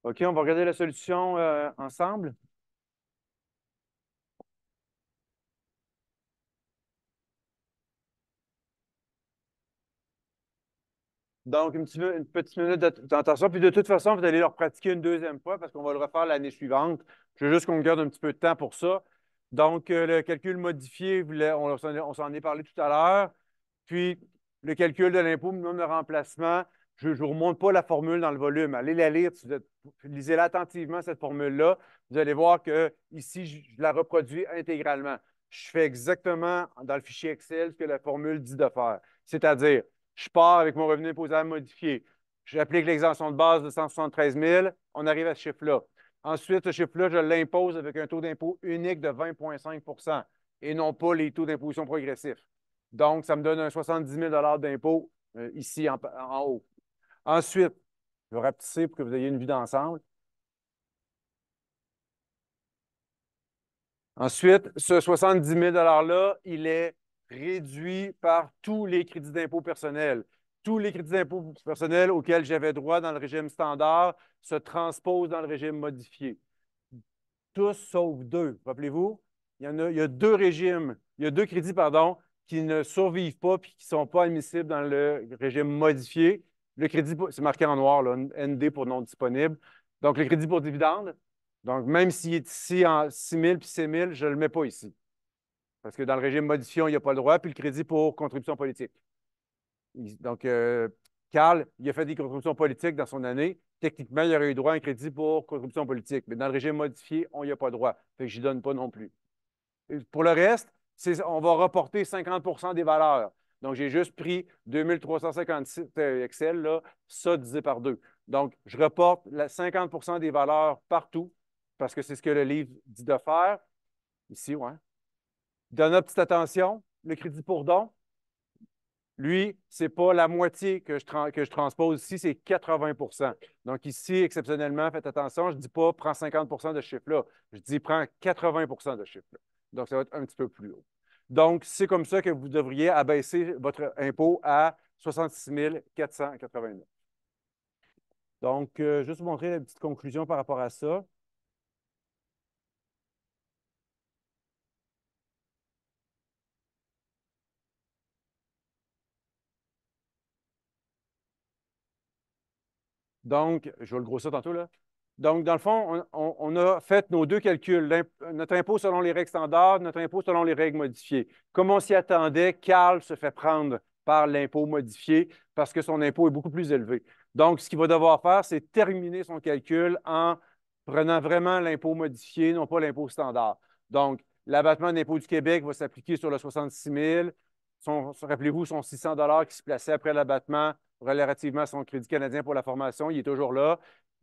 [SPEAKER 1] OK, on va regarder la solution ensemble. Donc, une petite minute d'attention. Puis de toute façon, vous allez le pratiquer une deuxième fois parce qu'on va le refaire l'année suivante. Je veux juste qu'on garde un petit peu de temps pour ça. Donc, le calcul modifié, on s'en est parlé tout à l'heure. Puis, le calcul de l'impôt minimum de remplacement, je ne vous remonte pas la formule dans le volume. Allez la lire, lisez-la attentivement, cette formule-là. Vous allez voir que ici, je la reproduis intégralement. Je fais exactement dans le fichier Excel ce que la formule dit de faire. C'est-à-dire, je pars avec mon revenu imposable modifié. J'applique l'exemption de base de 173 000. On arrive à ce chiffre-là. Ensuite, ce chiffre-là, je l'impose avec un taux d'impôt unique de 20,5 et non pas les taux d'imposition progressifs. Donc, ça me donne un 70 000 d'impôt ici en haut. Ensuite, je vais rapetisser pour que vous ayez une vue d'ensemble. Ensuite, ce 70 000 $-là, il est réduit par tous les crédits d'impôt personnels. Tous les crédits d'impôt personnels auxquels j'avais droit dans le régime standard se transposent dans le régime modifié. Tous sauf deux. Rappelez-vous, il y a deux régimes, il y a deux crédits, pardon, qui ne survivent pas et qui ne sont pas admissibles dans le régime modifié. Le crédit, c'est marqué en noir, là, ND pour non disponible. Donc, le crédit pour dividende. Donc, même s'il est ici en 6 000 puis 6 000, je ne le mets pas ici. Parce que dans le régime modifié, il n'y a pas le droit. Puis le crédit pour contribution politique. Donc, Carl, il a fait des contributions politiques dans son année. Techniquement, il aurait eu droit à un crédit pour contribution politique. Mais dans le régime modifié, on n'y a pas droit. Fait que je n'y donne pas non plus. Et pour le reste, on va reporter 50 des valeurs. Donc, j'ai juste pris 2356 Excel, là, ça divisé par deux. Donc, je reporte 50 des valeurs partout parce que c'est ce que le livre dit de faire. Ici, ouais. Donne petite attention, le crédit pour don, lui, ce n'est pas la moitié que je transpose ici, c'est 80. Donc ici, exceptionnellement, faites attention, je ne dis pas prends 50 de ce chiffre-là, je dis prends 80 de ce chiffre-là. Donc ça va être un petit peu plus haut. Donc, c'est comme ça que vous devriez abaisser votre impôt à 66 489. Donc, juste vous montrer la petite conclusion par rapport à ça. Donc, je vais le grossir tantôt, là. Donc, dans le fond, on a fait nos deux calculs. Notre impôt selon les règles standards, notre impôt selon les règles modifiées. Comme on s'y attendait, Carl se fait prendre par l'impôt modifié parce que son impôt est beaucoup plus élevé. Donc, ce qu'il va devoir faire, c'est terminer son calcul en prenant vraiment l'impôt modifié, non pas l'impôt standard. Donc, l'abattement d'impôt du Québec va s'appliquer sur le 66 000. Rappelez-vous, son 600 qui se plaçait après l'abattement relativement à son crédit canadien pour la formation, il est toujours là.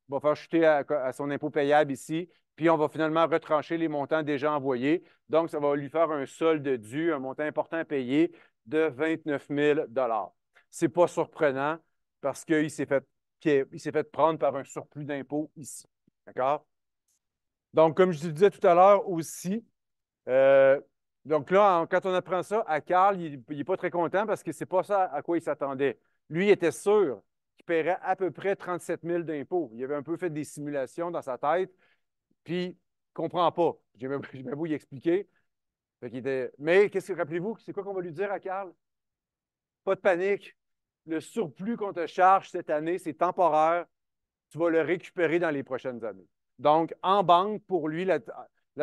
[SPEAKER 1] Il va faire chuter à son impôt payable ici, puis on va finalement retrancher les montants déjà envoyés. Donc, ça va lui faire un solde dû, un montant important à payer de 29 000 Ce n'est pas surprenant parce qu'il s'est fait prendre par un surplus d'impôt ici. D'accord? Donc, comme je disais tout à l'heure aussi, euh, donc là, quand on apprend ça à Carl, il n'est pas très content parce que ce n'est pas ça à quoi il s'attendait. Lui, il était sûr qu'il paierait à peu près 37 000 d'impôts. Il avait un peu fait des simulations dans sa tête, puis il ne comprend pas. J'ai même beau y expliquer. Mais rappelez-vous, c'est quoi qu'on va lui dire à Carl? Pas de panique. Le surplus qu'on te charge cette année, c'est temporaire. Tu vas le récupérer dans les prochaines années. Donc, en banque, pour lui, la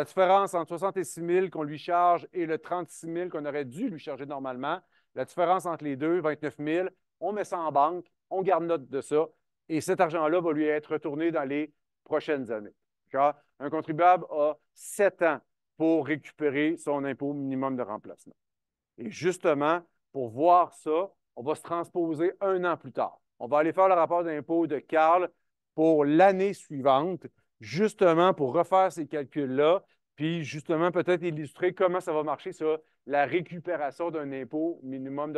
[SPEAKER 1] différence entre 66 000 qu'on lui charge et le 36 000 qu'on aurait dû lui charger normalement, la différence entre les deux, 29 000, on met ça en banque, on garde note de ça, et cet argent-là va lui être retourné dans les prochaines années. Un contribuable a 7 ans pour récupérer son impôt minimum de remplacement. Et justement, pour voir ça, on va se transposer un an plus tard. On va aller faire le rapport d'impôt de Carl pour l'année suivante, justement pour refaire ces calculs-là, puis justement peut-être illustrer comment ça va marcher sur la récupération d'un impôt minimum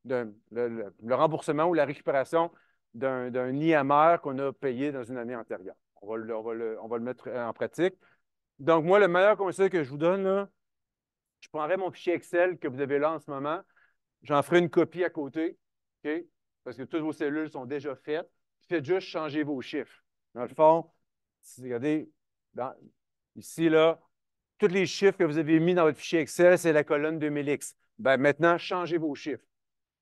[SPEAKER 1] le remboursement ou la récupération d'un IMR qu'on a payé dans une année antérieure. On va le mettre en pratique. Donc, moi, le meilleur conseil que je vous donne, là, je prendrai mon fichier Excel que vous avez là en ce moment. J'en ferai une copie à côté, OK? Parce que toutes vos cellules sont déjà faites. Faites juste changer vos chiffres. Dans le fond, regardez, ici, là, tous les chiffres que vous avez mis dans votre fichier Excel, c'est la colonne 2000X. Ben, maintenant, changez vos chiffres.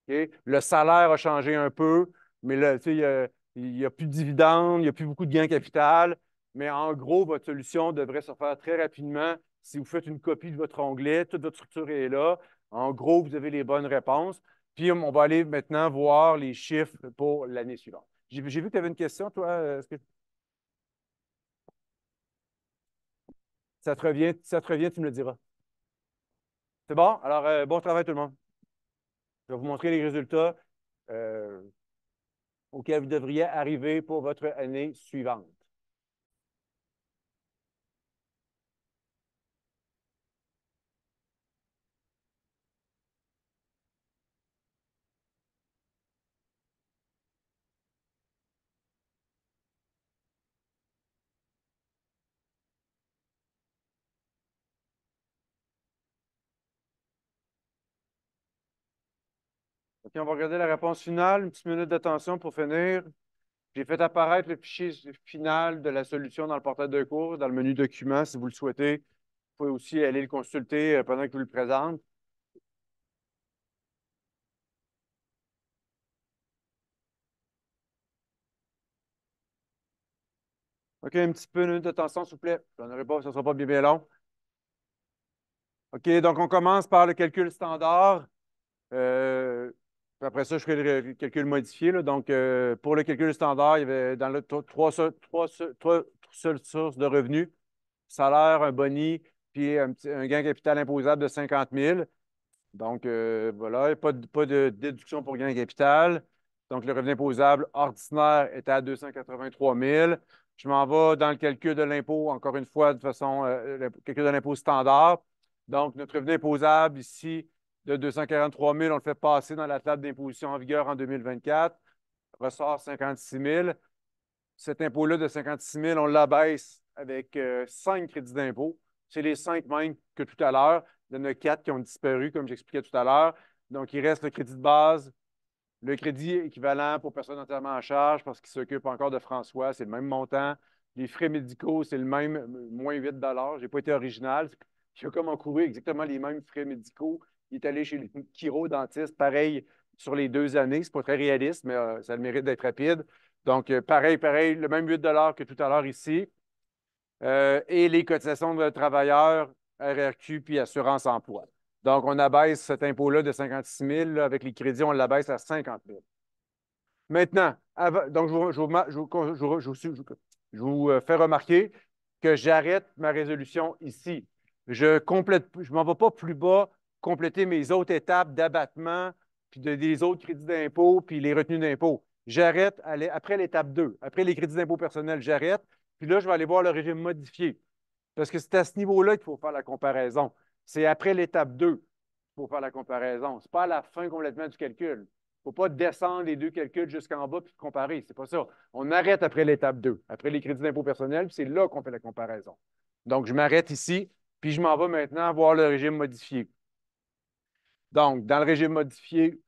[SPEAKER 1] OK? Le salaire a changé un peu, mais là, il n'y a plus de dividendes, il n'y a plus beaucoup de gains capital. Mais en gros, votre solution devrait se faire très rapidement si vous faites une copie de votre onglet. Toute votre structure est là. En gros, vous avez les bonnes réponses. Puis, on va aller maintenant voir les chiffres pour l'année suivante. J'ai vu que tu avais une question, toi. Est-ce que ça te revient, tu me le diras. C'est bon? Alors, bon travail tout le monde. Je vais vous montrer les résultats euh, auxquels vous devriez arriver pour votre année suivante. OK, on va regarder la réponse finale. Une petite minute d'attention pour finir. J'ai fait apparaître le fichier final de la solution dans le portail de cours, dans le menu Documents, si vous le souhaitez. Vous pouvez aussi aller le consulter pendant que je vous le présente. OK, un petit peu de minute d'attention, s'il vous plaît. J'en aurai pas, ça ne sera pas bien, bien long. OK, donc on commence par le calcul standard. Euh, Après ça, je ferai le calcul modifié, là. Donc, pour le calcul standard, il y avait dans le trois seules sources de revenus: salaire, un boni, puis un gain capital imposable de 50 000. Donc, voilà, il n'y a pas de déduction pour gain capital. Donc, le revenu imposable ordinaire était à 283 000. Je m'en vais dans le calcul de l'impôt, encore une fois, de façon, le calcul de l'impôt standard. Donc, notre revenu imposable ici de 243 000, on le fait passer dans la table d'imposition en vigueur en 2024, ressort 56 000. Cet impôt-là de 56 000, on l'abaisse avec 5 crédits d'impôt. C'est les 5 mêmes que tout à l'heure. Il y en a 4 qui ont disparu, comme j'expliquais tout à l'heure. Donc, il reste le crédit de base, le crédit équivalent pour personne entièrement en charge parce qu'il s'occupe encore de François, c'est le même montant. Les frais médicaux, c'est le même, moins 8 $. Je n'ai pas été original. J'ai comme encouru exactement les mêmes frais médicaux. Il est allé chez le chiro-dentiste, pareil sur les 2 années. Ce n'est pas très réaliste, mais ça a le mérite d'être rapide. Donc, pareil, le même 8 $ que tout à l'heure ici. Et les cotisations de travailleurs, RRQ puis assurance emploi. Donc, on abaisse cet impôt-là de 56 000. Là, avec les crédits, on l'abaisse à 50 000. Maintenant, donc, je vous fais remarquer que j'arrête ma résolution ici. Je ne m'en vais pas plus bas compléter mes autres étapes d'abattement, puis des autres crédits d'impôt, puis les retenues d'impôt. J'arrête après l'étape 2. Après les crédits d'impôt personnels, j'arrête. Puis là, je vais aller voir le régime modifié. Parce que c'est à ce niveau-là qu'il faut faire la comparaison. C'est après l'étape 2 qu'il faut faire la comparaison. Ce n'est pas à la fin complètement du calcul. Il ne faut pas descendre les deux calculs jusqu'en bas puis comparer. C'est pas ça. On arrête après l'étape 2, après les crédits d'impôt personnel, puis c'est là qu'on fait la comparaison. Donc, je m'arrête ici, puis je m'en vais maintenant voir le régime modifié. Donc, dans le régime modifié,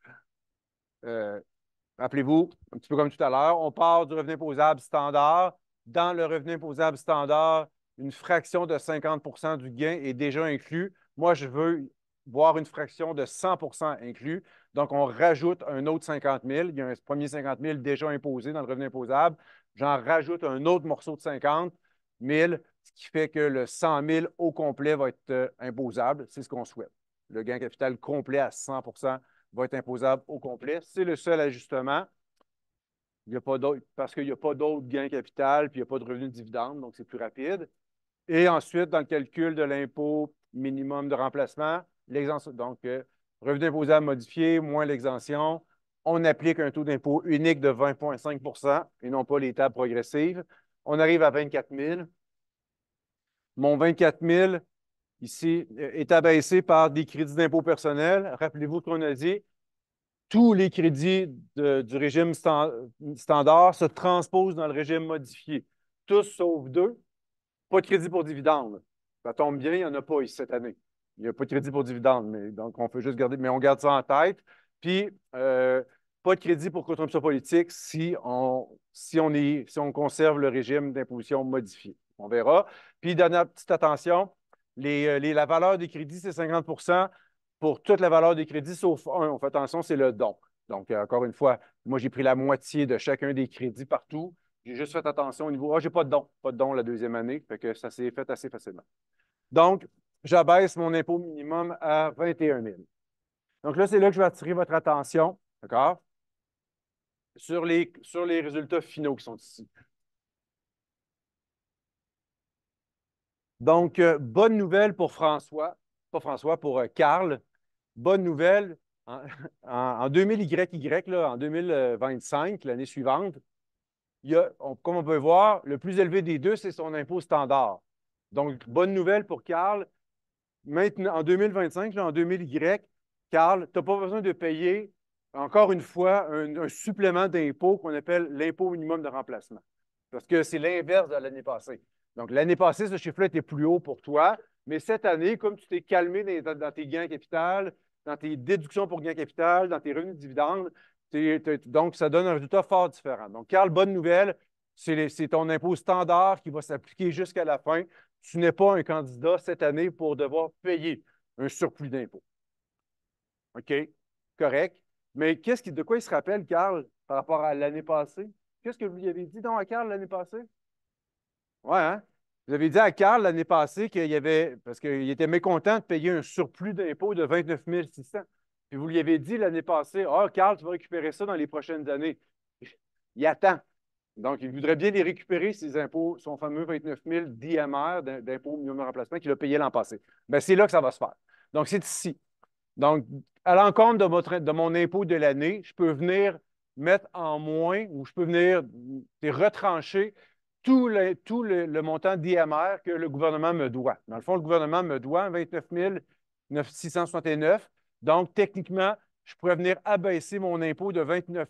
[SPEAKER 1] euh, rappelez-vous, un petit peu comme tout à l'heure, on part du revenu imposable standard. Dans le revenu imposable standard, une fraction de 50 du gain est déjà inclus. Moi, je veux voir une fraction de 100 inclus. Donc, on rajoute un autre 50 000. Il y a un premier 50 000 déjà imposé dans le revenu imposable. J'en rajoute un autre morceau de 50 000, ce qui fait que le 100 000 au complet va être imposable. C'est ce qu'on souhaite. Le gain capital complet à 100 va être imposable au complet. C'est le seul ajustement. Il y a pas d'autre, parce qu'il n'y a pas d'autres gains capital, puis il n'y a pas de revenus de dividendes, donc c'est plus rapide. Et ensuite, dans le calcul de l'impôt minimum de remplacement, l'exemption, donc revenu imposable modifié moins l'exemption, on applique un taux d'impôt unique de 20,5 et non pas les tables progressives. On arrive à 24 000. Mon 24 000, ici, est abaissé par des crédits d'impôt personnel. Rappelez-vous ce qu'on a dit, tous les crédits du régime standard se transposent dans le régime modifié. Tous sauf deux. Pas de crédit pour dividende. Ça tombe bien, il n'y en a pas ici cette année. Il n'y a pas de crédit pour dividende, mais donc on peut juste garder, mais on garde ça en tête. Puis, pas de crédit pour contribution politique si on conserve le régime d'imposition modifié. On verra. Puis, dernière petite attention, la valeur des crédits, c'est 50 pour toute la valeur des crédits, sauf un. On fait attention, c'est le don. Donc, encore une fois, moi, j'ai pris la moitié de chacun des crédits partout. J'ai juste fait attention au niveau. Ah, j'ai pas de don. Pas de don la deuxième année. Fait que ça s'est fait assez facilement. Donc, j'abaisse mon impôt minimum à 21 000. Donc là, c'est là que je vais attirer votre attention, d'accord, sur les résultats finaux qui sont ici. Donc, bonne nouvelle pour François, pas François, pour Carl. Bonne nouvelle, en, en 2000YY, là, en 2025, l'année suivante, comme on peut voir, le plus élevé des deux, c'est son impôt standard. Donc, bonne nouvelle pour Carl. Maintenant, en 2025, là, en 2000Y, Carl, tu n'as pas besoin de payer, encore une fois, un supplément d'impôt qu'on appelle l'impôt minimum de remplacement. Parce que c'est l'inverse de l'année passée. Donc, l'année passée, ce chiffre-là était plus haut pour toi, mais cette année, comme tu t'es calmé dans tes gains capital, dans tes déductions pour gains capital, dans tes revenus de dividendes, donc ça donne un résultat fort différent. Donc, Carl, bonne nouvelle, c'est ton impôt standard qui va s'appliquer jusqu'à la fin. Tu n'es pas un candidat cette année pour devoir payer un surplus d'impôt. OK? Correct. Mais de quoi il se rappelle, Carl, par rapport à l'année passée? Qu'est-ce que vous lui avez dit donc à Carl l'année passée? Ouais, hein? Vous avez dit à Carl l'année passée qu'il y avait, parce qu'il était mécontent de payer un surplus d'impôt de 29 600. Puis vous lui avez dit l'année passée, ah, Carl, tu vas récupérer ça dans les prochaines années. Il attend. Donc, il voudrait bien les récupérer, ses impôts, son fameux 29 000 d'IMR, d'impôt minimum de remplacement, qu'il a payé l'an passé. Bien, c'est là que ça va se faire. Donc, c'est ici. Donc, à l'encontre de mon impôt de l'année, je peux venir mettre en moins ou je peux venir retrancher tout le montant d'IMR que le gouvernement me doit. Dans le fond, le gouvernement me doit 29 669. Donc, techniquement, je pourrais venir abaisser mon impôt de 29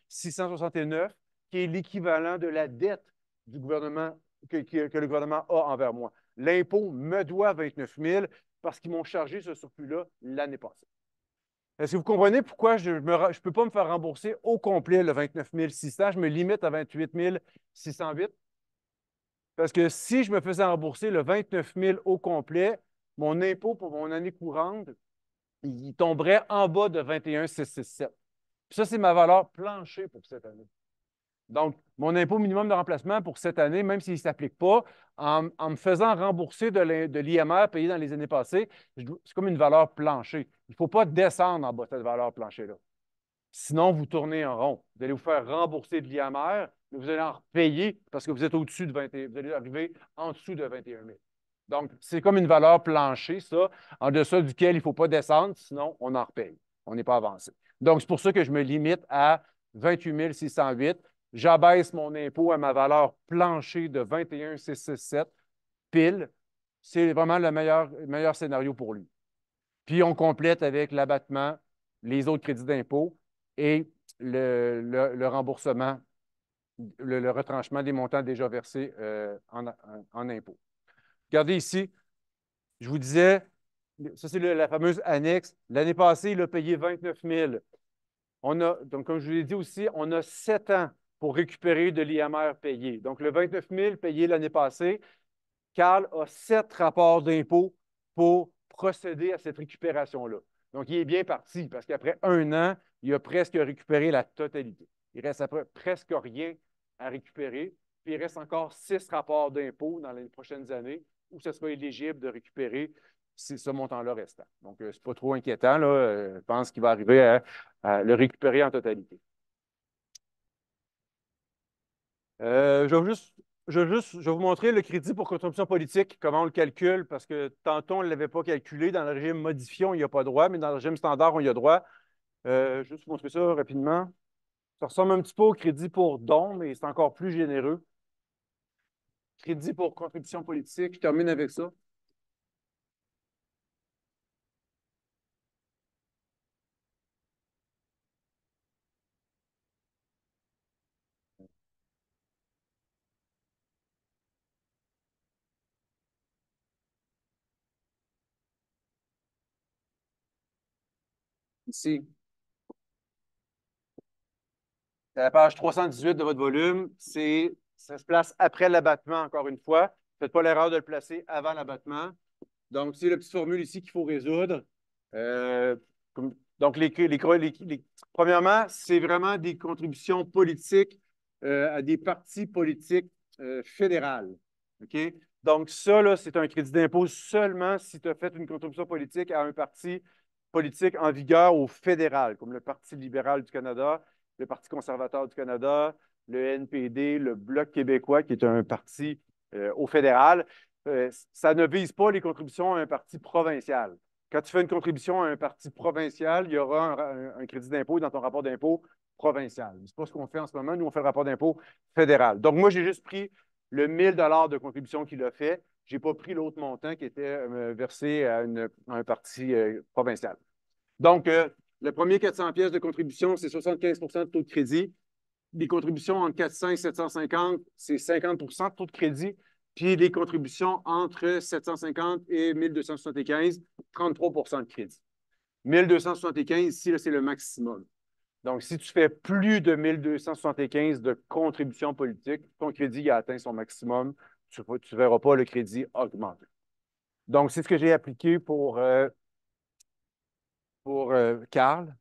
[SPEAKER 1] 669, qui est l'équivalent de la dette du gouvernement que le gouvernement a envers moi. L'impôt me doit 29 000 parce qu'ils m'ont chargé ce surplus-là l'année passée. Est-ce que vous comprenez pourquoi je ne peux pas me faire rembourser au complet le 29 600? Je me limite à 28 608? Parce que si je me faisais rembourser le 29 000 au complet, mon impôt pour mon année courante, il tomberait en bas de 21 667. Puis ça, c'est ma valeur plancher pour cette année. Donc, mon impôt minimum de remplacement pour cette année, même s'il ne s'applique pas, en me faisant rembourser de l'IMR payé dans les années passées, c'est comme une valeur plancher. Il ne faut pas descendre en bas de cette valeur plancher-là. Sinon, vous tournez en rond. Vous allez vous faire rembourser de l'IMR, mais vous allez en repayer parce que vous êtes au-dessus de 21 vous allez arriver en dessous de 21 000. Donc, c'est comme une valeur plancher, ça, en deçà duquel il ne faut pas descendre, sinon on en repaye. On n'est pas avancé. Donc, c'est pour ça que je me limite à 28 608. J'abaisse mon impôt à ma valeur plancher de 21 667, pile. C'est vraiment le meilleur scénario pour lui. Puis, on complète avec l'abattement, les autres crédits d'impôt et le remboursement, le retranchement des montants déjà versés en impôts. Regardez ici, je vous disais, ça c'est la fameuse annexe. L'année passée, il a payé 29 000. Donc, comme je vous l'ai dit aussi, on a 7 ans pour récupérer de l'IMR payé. Donc, le 29 000 payé l'année passée, Carl a 7 rapports d'impôt pour procéder à cette récupération-là. Donc, il est bien parti parce qu'après un an, il a presque récupéré la totalité. Il reste presque rien à récupérer. Puis, il reste encore 6 rapports d'impôt dans les prochaines années où ce sera éligible de récupérer ce montant-là restant. Donc, ce n'est pas trop inquiétant. Là. Je pense qu'il va arriver à le récupérer en totalité. Je vais vous montrer le crédit pour contribution politique, comment on le calcule, parce que tantôt, on ne l'avait pas calculé. Dans le régime modifié, on n'y a pas droit, mais dans le régime standard, on y a droit. Juste vous montrer ça rapidement. Ça ressemble un petit peu au crédit pour don, mais c'est encore plus généreux. Crédit pour contribution politique, je termine avec ça. Ici. C'est la page 318 de votre volume. Ça se place après l'abattement, encore une fois. Faites pas l'erreur de le placer avant l'abattement. Donc, c'est la petite formule ici qu'il faut résoudre. Euh, donc, premièrement, c'est vraiment des contributions politiques à des partis politiques fédérales. OK? Donc, ça, là, c'est un crédit d'impôt seulement si tu as fait une contribution politique à un parti politique en vigueur au fédéral, comme le Parti libéral du Canada, le Parti conservateur du Canada, le NPD, le Bloc québécois, qui est un parti au fédéral. Ça ne vise pas les contributions à un parti provincial. Quand tu fais une contribution à un parti provincial, il y aura un crédit d'impôt dans ton rapport d'impôt provincial. Ce n'est pas ce qu'on fait en ce moment. Nous, on fait le rapport d'impôt fédéral. Donc, moi, j'ai juste pris le 1 000 $ de contribution qu'il a fait. Je n'ai pas pris l'autre montant qui était versé à un parti provincial. Donc, le premier 400 pièces de contribution, c'est 75 de taux de crédit. Les contributions entre 400 et 750, c'est 50 de taux de crédit. Puis les contributions entre 750 et 1275, 33 de crédit. 1275, ici, c'est le maximum. Donc, si tu fais plus de 1275 de contributions politiques, ton crédit a atteint son maximum. Tu ne verras pas le crédit augmenter. Donc, c'est ce que j'ai appliqué pour Carl,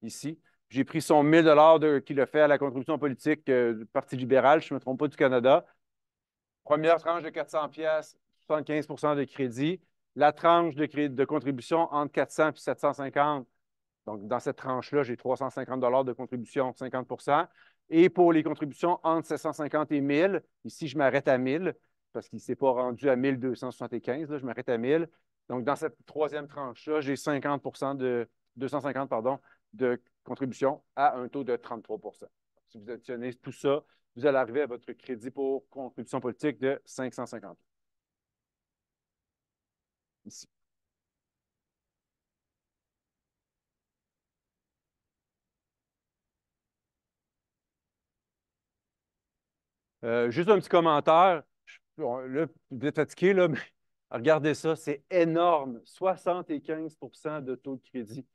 [SPEAKER 1] ici. J'ai pris son 1 000 $ qu'il a fait à la contribution politique du Parti libéral, je ne me trompe pas, du Canada. Première tranche de 400 pièces, 75 de crédit. La tranche de contribution entre 400 et 750. Donc, dans cette tranche-là, j'ai 350 $ de contribution, 50 Et pour les contributions entre 750 et 1000, ici, je m'arrête à 1000 parce qu'il ne s'est pas rendu à 1275. Là, je m'arrête à 1000. Donc, dans cette troisième tranche-là, j'ai 50 de 250, pardon, de contribution à un taux de 33 Si vous additionnez tout ça, vous allez arriver à votre crédit pour contribution politique de 550. Ici. Juste un petit commentaire. Là, vous êtes fatigué, là, mais regardez ça, c'est énorme. 75 de taux de crédit.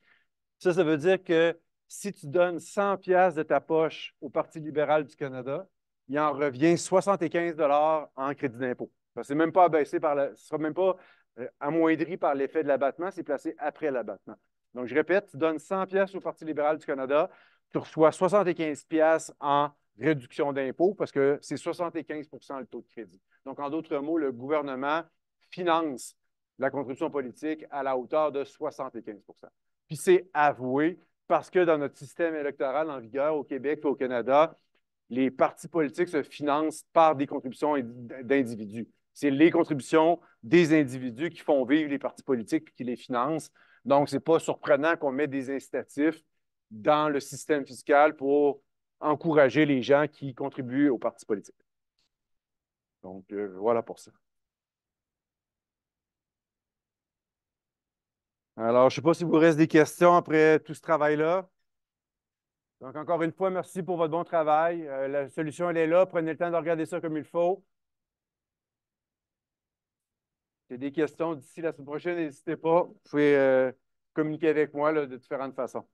[SPEAKER 1] Ça veut dire que si tu donnes 100 pièces de ta poche au Parti libéral du Canada, il en revient 75 en crédit d'impôt. Ce n'est même pas abaissé ce ne sera même pas amoindri par l'effet de l'abattement, c'est placé après l'abattement. Donc, je répète, tu donnes 100 pièces au Parti libéral du Canada, tu reçois 75 pièces en réduction d'impôt parce que c'est 75 le taux de crédit. Donc, en d'autres mots, le gouvernement finance la contribution politique à la hauteur de 75. Puis c'est avoué parce que dans notre système électoral en vigueur au Québec et au Canada, les partis politiques se financent par des contributions d'individus. C'est les contributions des individus qui font vivre les partis politiques et qui les financent. Donc, ce n'est pas surprenant qu'on mette des incitatifs dans le système fiscal pour encourager les gens qui contribuent aux partis politiques. Donc, voilà pour ça. Alors, je ne sais pas si vous reste des questions après tout ce travail-là. Donc, encore une fois, merci pour votre bon travail. La solution, elle est là. Prenez le temps de regarder ça comme il faut. Si vous avez des questions d'ici la semaine prochaine, n'hésitez pas. Vous pouvez communiquer avec moi là, de différentes façons.